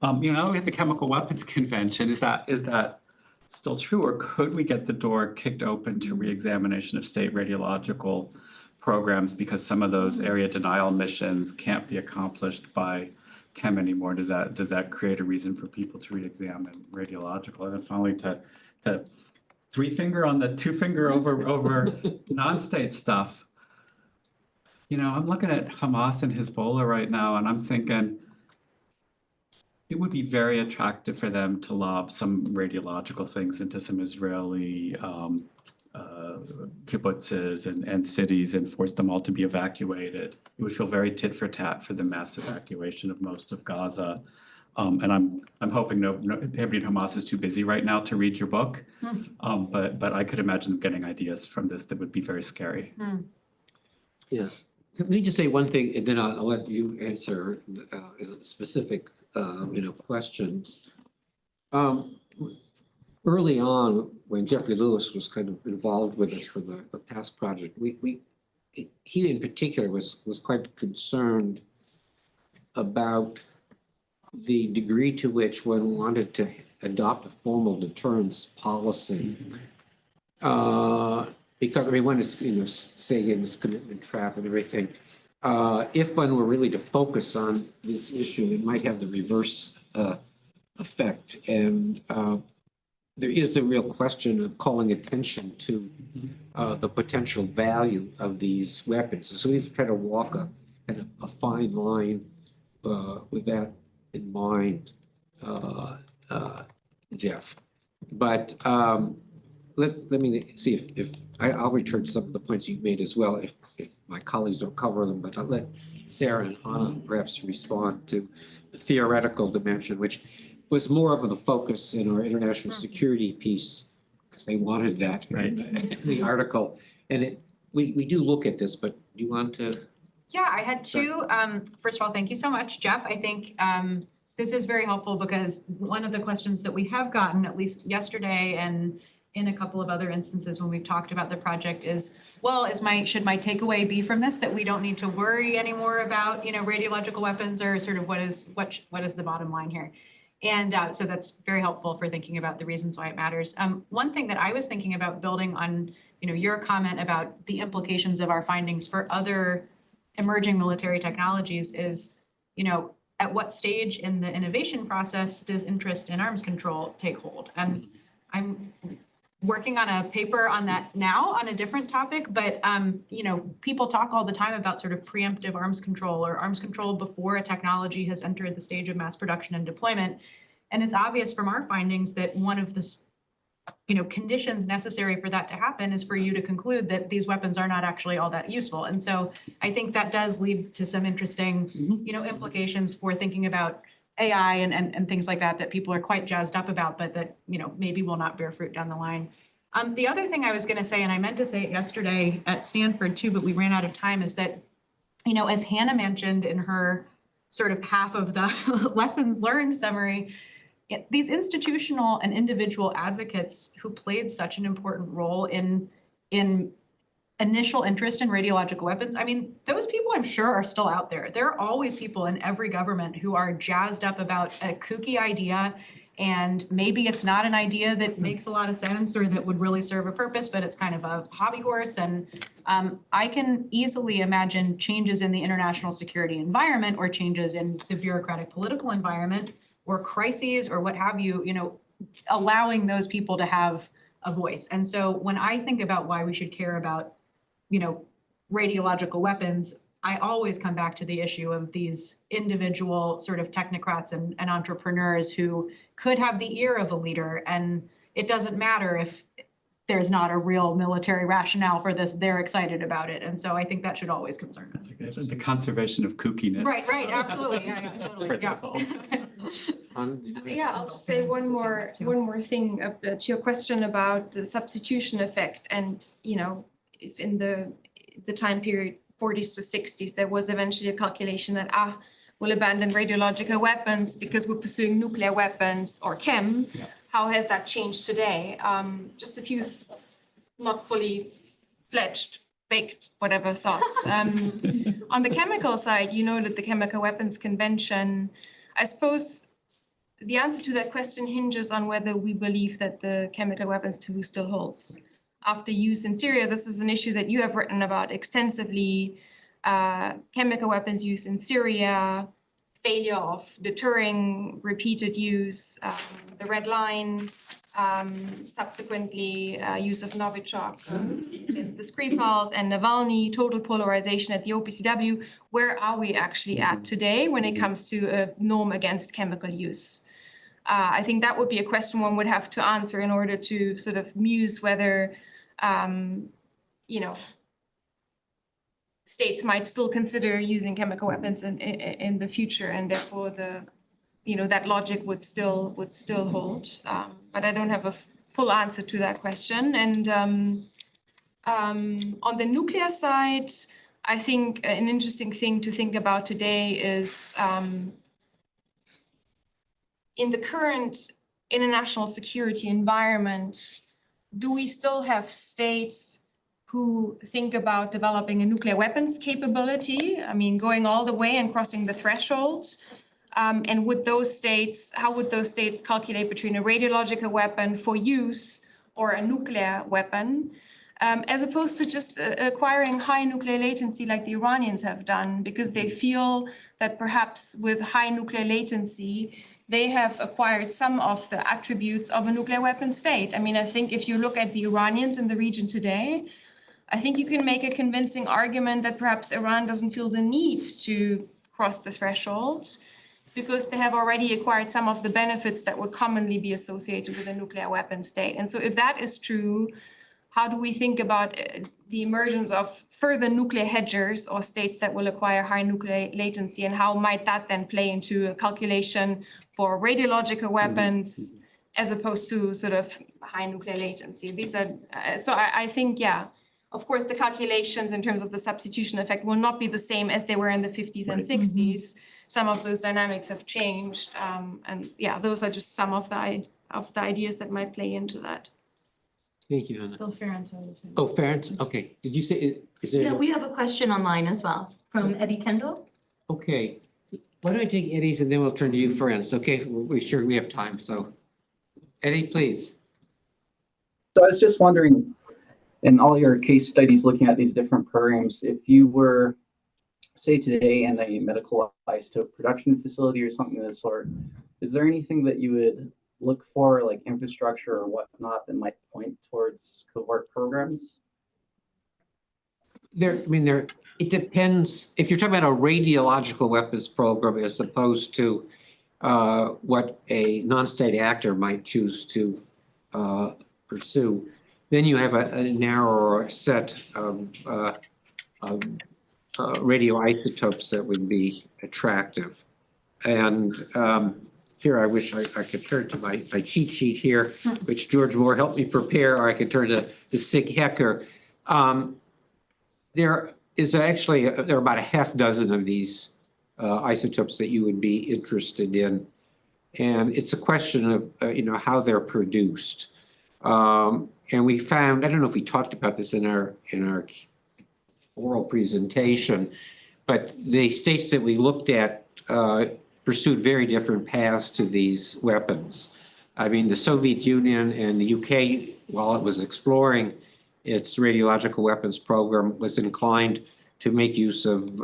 We have the Chemical Weapons Convention. Is that still true, or could we get the door kicked open to reexamination of state radiological programs because some of those area denial missions can't be accomplished by chem anymore? Does that create a reason for people to re-examine radiological? And then finally, to three finger on the two finger over non-state stuff. I'm looking at Hamas and Hezbollah right now, and I'm thinking it would be very attractive for them to lob some radiological things into some Israeli kibbutzes and cities and force them all to be evacuated. It would feel very tit for tat for the mass evacuation of most of Gaza. And I'm hoping everybody in Hamas is too busy right now to read your book. But I could imagine getting ideas from this that would be very scary. Yeah. Let me just say one thing, and then I'll let you answer specific, questions. Early on, when Jeffrey Lewis was kind of involved with us for the past project, he in particular was quite concerned about the degree to which one wanted to adopt a formal deterrence policy. Because one is, saying in this commitment trap and everything. If one were really to focus on this issue, it might have the reverse effect. And there is a real question of calling attention to the potential value of these weapons. So we've tried to walk a fine line with that in mind, Jeff. But let me see if I'll return to some of the points you've made as well, if my colleagues don't cover them, but I'll let Sarah and Hanna perhaps respond to the theoretical dimension, which was more of the focus in our international security piece, because they wanted that in the article. And we do look at this, but do you want to? Yeah, I had two. First of all, thank you so much, Jeff. I think this is very helpful because one of the questions that we have gotten, at least yesterday and in a couple of other instances when we've talked about the project, is, well, should my takeaway be from this that we don't need to worry anymore about radiological weapons, or sort of what is the bottom line here? And so that's very helpful for thinking about the reasons why it matters. One thing that I was thinking about, building on your comment about the implications of our findings for other emerging military technologies, is at what stage in the innovation process does interest in arms control take hold? And I'm working on a paper on that now on a different topic, but people talk all the time about sort of preemptive arms control, or arms control before a technology has entered the stage of mass production and deployment. And it's obvious from our findings that one of the conditions necessary for that to happen is for you to conclude that these weapons are not actually all that useful. And so I think that does lead to some interesting, implications for thinking about AI and things like that people are quite jazzed up about, but that, maybe will not bear fruit down the line. The other thing I was going to say, and I meant to say it yesterday at Stanford too, but we ran out of time, is that, as Hanna mentioned in her sort of half of the lessons learned summary, these institutional and individual advocates who played such an important role in initial interest in radiological weapons, I mean, those people I'm sure are still out there. There are always people in every government who are jazzed up about a kooky idea, and maybe it's not an idea that makes a lot of sense or that would really serve a purpose, but it's kind of a hobby horse. And I can easily imagine changes in the international security environment or changes in the bureaucratic political environment or crises or what have you, allowing those people to have a voice. And so when I think about why we should care about, radiological weapons, I always come back to the issue of these individual sort of technocrats and entrepreneurs who could have the ear of a leader. And it doesn't matter if there's not a real military rationale for this, they're excited about it. And so I think that should always concern us. The conservation of kookiness. Right, absolutely. Yeah, totally. Principle. Yeah, I'll just say one more thing to your question about the substitution effect. And, if in the time period 40s to 60s, there was eventually a calculation that, we'll abandon radiological weapons because we're pursuing nuclear weapons or chem. Yeah. How has that changed today? Just a few not fully fledged, baked, whatever thoughts. On the chemical side, that the Chemical Weapons Convention, I suppose the answer to that question hinges on whether we believe that the chemical weapons taboo still holds. After use in Syria, this is an issue that you have written about extensively. Chemical weapons use in Syria, failure of deterring repeated use, the red line, subsequently use of Novichok against the Skripals and Navalny, total polarization at the OPCW. Where are we actually at today when it comes to a norm against chemical use? I think that would be a question one would have to answer in order to sort of muse whether, states might still consider using chemical weapons in the future, and therefore that logic would still hold. But I don't have a full answer to that question. And on the nuclear side, I think an interesting thing to think about today is in the current international security environment, do we still have states who think about developing a nuclear weapons capability? I mean, going all the way and crossing the thresholds. And how would those states calculate between a radiological weapon for use or a nuclear weapon, as opposed to just acquiring high nuclear latency like the Iranians have done, because they feel that perhaps with high nuclear latency, they have acquired some of the attributes of a nuclear weapon state. I mean, I think if you look at the Iranians in the region today, I think you can make a convincing argument that perhaps Iran doesn't feel the need to cross the threshold because they have already acquired some of the benefits that would commonly be associated with a nuclear weapon state. And so if that is true, how do we think about the emergence of further nuclear hedgers or states that will acquire high nuclear latency, and how might that then play into a calculation for radiological weapons as opposed to sort of high nuclear latency? These are, so I think, yeah, of course, the calculations in terms of the substitution effect will not be the same as they were in the 50s and 60s. Some of those dynamics have changed. And yeah, those are just some of the ideas that might play into that. Thank you, Hanna. Bill Ferentz, what was it? Oh, Ferentz, okay. Did you say, is there? Yeah, we have a question online as well from Eddie Kendall. Okay. Why don't I take Eddie's and then we'll turn to you, Ferentz, okay? We're sure we have time, so. Eddie, please. So I was just wondering, in all your case studies looking at these different programs, if you were, say today, in a medical isotope production facility or something of this sort, is there anything that you would look for, like infrastructure or whatnot, that might point towards cohort programs? It depends. If you're talking about a radiological weapons program as opposed to what a non-state actor might choose to pursue. Then you have a narrower set of radioisotopes that would be attractive. And here I wish I could turn to my cheat sheet here, which George Moore helped me prepare, or I could turn to Sig Hecker. There is actually, there are about a half dozen of these isotopes that you would be interested in. And it's a question of, how they're produced. And we found, I don't know if we talked about this in our oral presentation, but the states that we looked at pursued very different paths to these weapons. I mean, the Soviet Union and the UK, while it was exploring its radiological weapons program, was inclined to make use of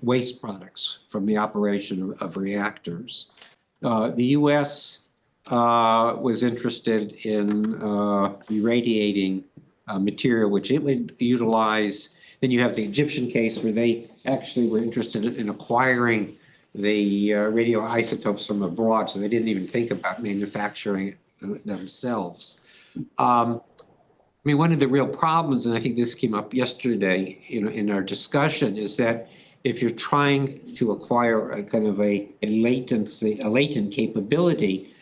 waste products from the operation of reactors. The US was interested in irradiating material, which it would utilize. Then you have the Egyptian case where they actually were interested in acquiring the radioisotopes from abroad, so they didn't even think about manufacturing it themselves. I mean, one of the real problems, and I think this came up yesterday, in our discussion, is that if you're trying to acquire a kind of a latent capability,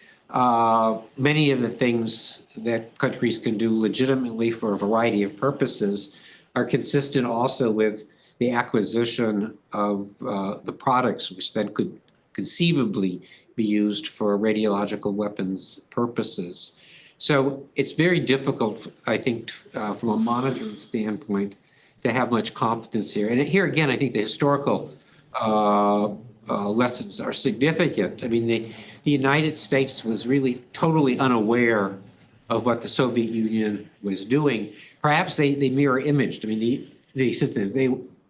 many of the things that countries can do legitimately for a variety of purposes are consistent also with the acquisition of the products, which then could conceivably be used for radiological weapons purposes. So it's very difficult, I think, from a monitoring standpoint, to have much confidence here. And here again, I think the historical lessons are significant. I mean, the United States was really totally unaware of what the Soviet Union was doing. Perhaps they mirror imaged. I mean,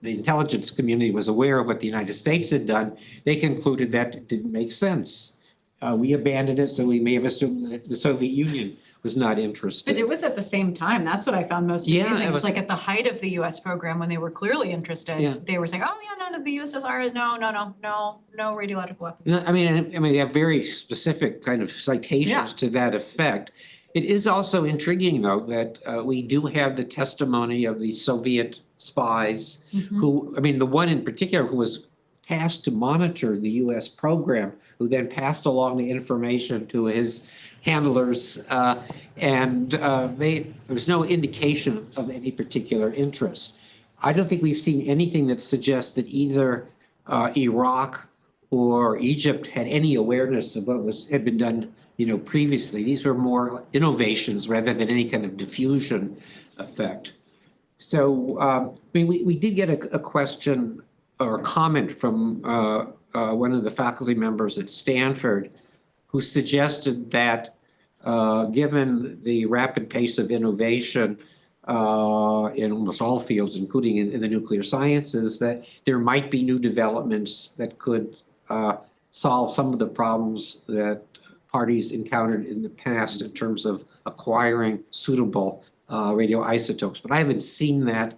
the intelligence community was aware of what the United States had done. They concluded that it didn't make sense. We abandoned it, so we may have assumed that the Soviet Union was not interested. But it was at the same time. That's what I found most Yeah, amazing. it It was was- like at the height of the US program when they were clearly interested. Yeah. They were saying, oh yeah, none of the USSR, no radiological weapons. No, I mean, they have very specific kind of citations to that effect. It is also intriguing, though, that we do have the testimony of the Soviet spies who, I mean, the one in particular who was tasked to monitor the US program, who then passed along the information to his handlers, and there was no indication of any particular interest. I don't think we've seen anything that suggests that either Iraq or Egypt had any awareness of what had been done, previously. These were more innovations rather than any kind of diffusion effect. So, I mean, we did get a question or a comment from one of the faculty members at Stanford who suggested that given the rapid pace of innovation in almost all fields, including in the nuclear sciences, that there might be new developments that could solve some of the problems that parties encountered in the past in terms of acquiring suitable radioisotopes. But I haven't seen that.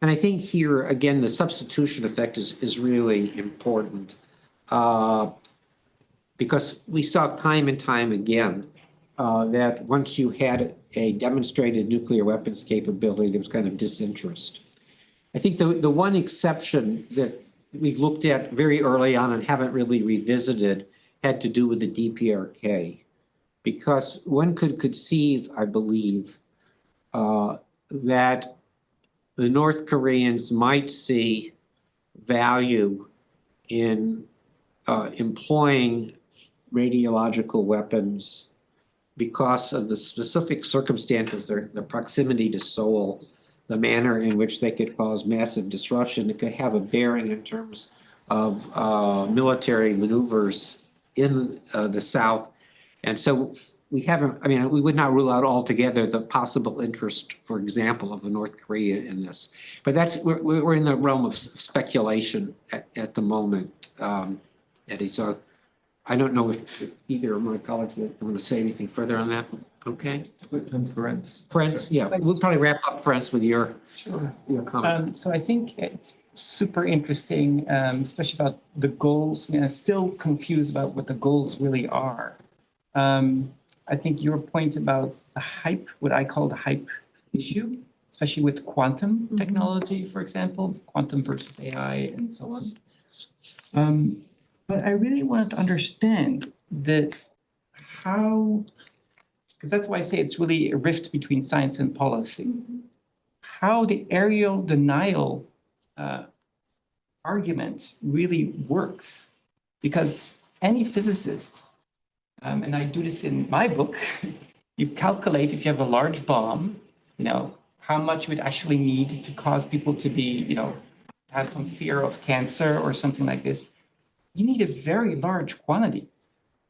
And I think here, again, the substitution effect is really important because we saw time and time again that once you had a demonstrated nuclear weapons capability, there was kind of disinterest. I think the one exception that we looked at very early on and haven't really revisited had to do with the DPRK, because one could conceive, I believe, that the North Koreans might see value in employing radiological weapons because of the specific circumstances, the proximity to Seoul, the manner in which they could cause massive disruption. It could have a bearing in terms of military maneuvers in the South. And so we would not rule out altogether the possible interest, for example, of the North Korea in this. But we're in the realm of speculation at the moment, Eddie. So I don't know if either of my colleagues want to say anything further on that. Okay. Friends. Friends, yeah, we'll probably wrap up, friends, with your comment. So I think it's super interesting, especially about the goals. I mean, I'm still confused about what the goals really are. I think your point about the hype, what I call the hype issue, especially with quantum technology, for example, quantum versus AI and so on. But I really wanted to understand that how, because that's why I say it's really a rift between science and policy, how the areal denial argument really works. Because any physicist, and I do this in my book, you calculate if you have a large bomb, you know, how much you would actually need to cause people to be, you know, have some fear of cancer or something like this. You need a very large quantity.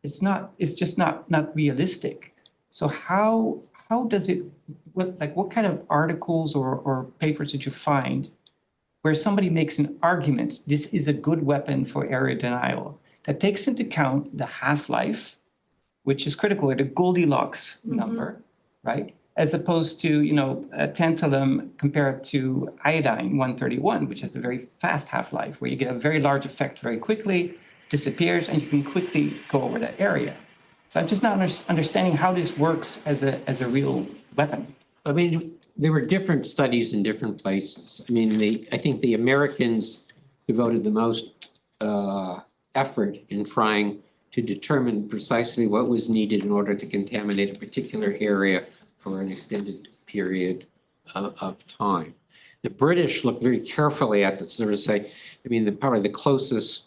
It's just not realistic. So how does it, what kind of articles or papers did you find where somebody makes an argument, this is a good weapon for area denial, that takes into account the half-life, which is critical, the Goldilocks number, right? As opposed to, you know, tantalum compared to iodine 131, which has a very fast half-life, where you get a very large effect very quickly, disappears, and you can quickly go over that area. So I'm just not understanding how this works as a real weapon. I mean, there were different studies in different places. I mean, I think the Americans devoted the most effort in trying to determine precisely what was needed in order to contaminate a particular area for an extended period of time. The British looked very carefully at this, sort of say, I mean, probably the closest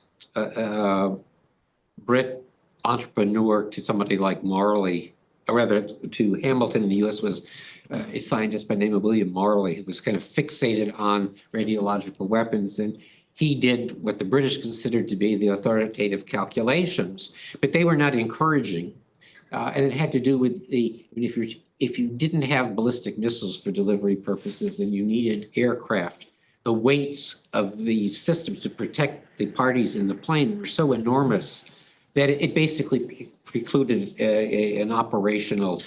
Brit entrepreneur to somebody like Marley, or rather to Hamilton in the US, was a scientist by the name of William Marley, who was kind of fixated on radiological weapons. And he did what the British considered to be the authoritative calculations, but they were not encouraging. And it had to do with the, I mean, if you didn't have ballistic missiles for delivery purposes and you needed aircraft, the weights of the systems to protect the parties in the plane were so enormous that it basically precluded an operational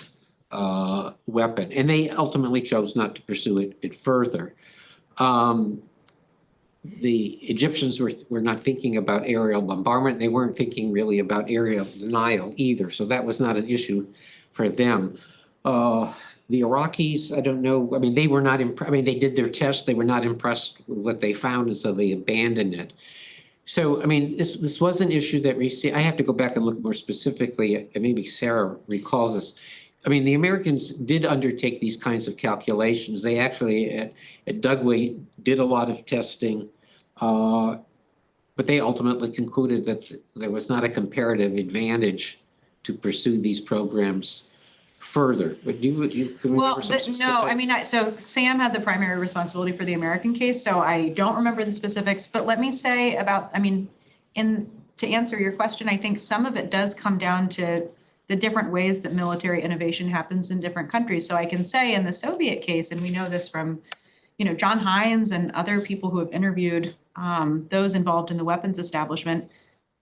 weapon. And they ultimately chose not to pursue it further. The Egyptians were not thinking about aerial bombardment. They weren't thinking really about aerial denial either. So that was not an issue for them. The Iraqis, I don't know. I mean, they were not impressed. I mean, they did their tests. They were not impressed with what they found, and so they abandoned it. So, I mean, this was an issue that I have to go back and look more specifically, and maybe Sarah recalls this. I mean, the Americans did undertake these kinds of calculations. They actually, at Dugway, did a lot of testing, but they ultimately concluded that there was not a comparative advantage to pursue these programs further. But you can remember some specifics? No, I mean, so Sam had the primary responsibility for the American case, so I don't remember the specifics. But let me say about, I mean, to answer your question, I think some of it does come down to the different ways that military innovation happens in different countries. So I can say in the Soviet case, and we know this from, you know, John Hines and other people who have interviewed those involved in the weapons establishment,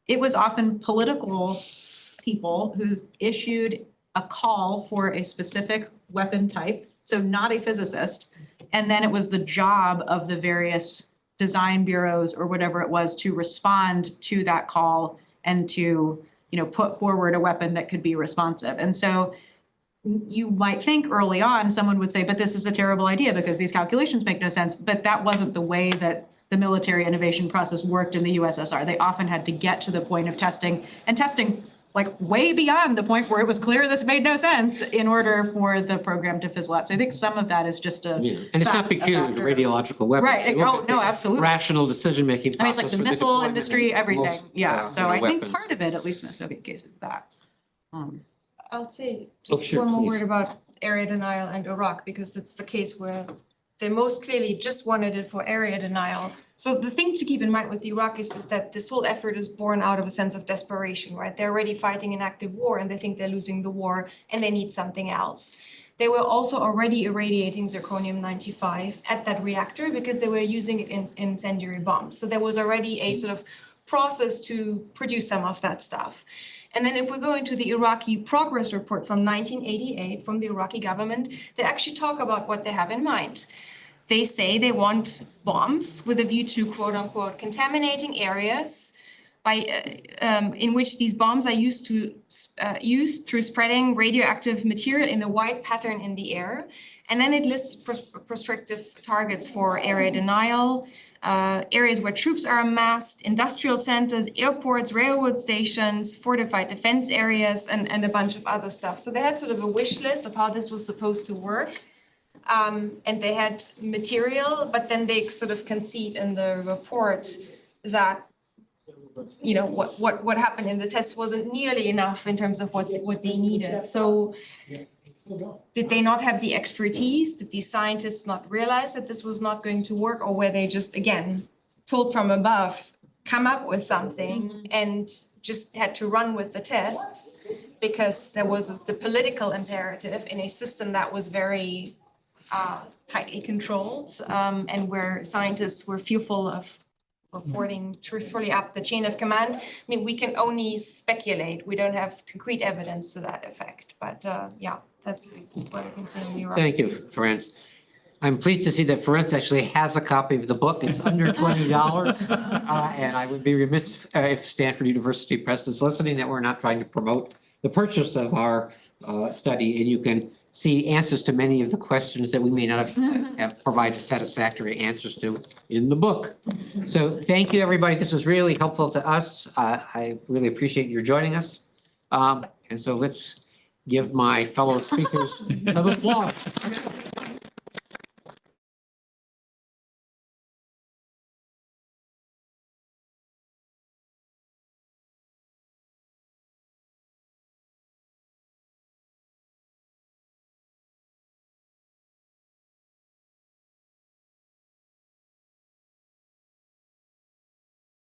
it was often political people who issued a call for a specific weapon type, so not a physicist, and then it was the job of the various design bureaus or whatever it was to respond to that call and to, you know, put forward a weapon that could be responsive. And so you might think early on someone would say, but this is a terrible idea because these calculations make no sense, but that wasn't the way that the military innovation process worked in the USSR. They often had to get to the point of testing, and testing like way beyond the point where it was clear this made no sense in order for the program to fizzle out. So I think some of that is just a Yeah. And it's not peculiar to radiological weapons. Right. You look Oh, at no, the absolutely. Rational decision-making I mean, it's like process the for missile deployment industry, of everything. most, Yeah. So I think weapons. part of it, at least in the Soviet case, is that. I'll say Oh, just sure, one more please. word about area denial and Iraq, because it's the case where they most clearly just wanted it for area denial. So the thing to keep in mind with the Iraqis is that this whole effort is born out of a sense of desperation, right? They're already fighting an active war and they think they're losing the war and they need something else. They were also already irradiating zirconium-95 at that reactor because they were using it in incendiary bombs. So there was already a sort of process to produce some of that stuff. And then if we go into the Iraqi progress report from 1988 from the Iraqi government, they actually talk about what they have in mind. they say they want bombs with a view to quote unquote contaminating areas by in which these bombs are used through spreading radioactive material in a wide pattern in the air. And then it lists prospective targets for area denial, areas where troops are amassed, industrial centers, airports, railroad stations, fortified defense areas, and a bunch of other stuff. So they had sort of a wish list of how this was supposed to work. And they had material, but then they sort of concede in the report that, you know, what happened in the test wasn't nearly enough in terms of what they needed. So did they not have the expertise? Did these scientists not realize that this was not going to work? Or were they just, again, told from above, come up with something and just had to run with the tests because there was the political imperative in a system that was very tightly controlled, and where scientists were fearful of reporting truthfully up the chain of command? I mean, we can only speculate. We don't have concrete evidence to that effect. But yeah, that's what I can say on Europe. Thank you, Ferenc. I'm pleased to see that Ferenc actually has a copy of the book. It's under $20. And I would be remiss if Stanford University Press is listening that we're not trying to promote the purchase of our study. And you can see answers to many of the questions that we may not have provided satisfactory answers to in the book. So thank you, everybody. This was really helpful to us. I really appreciate your joining us. And so let's give my fellow speakers some applause.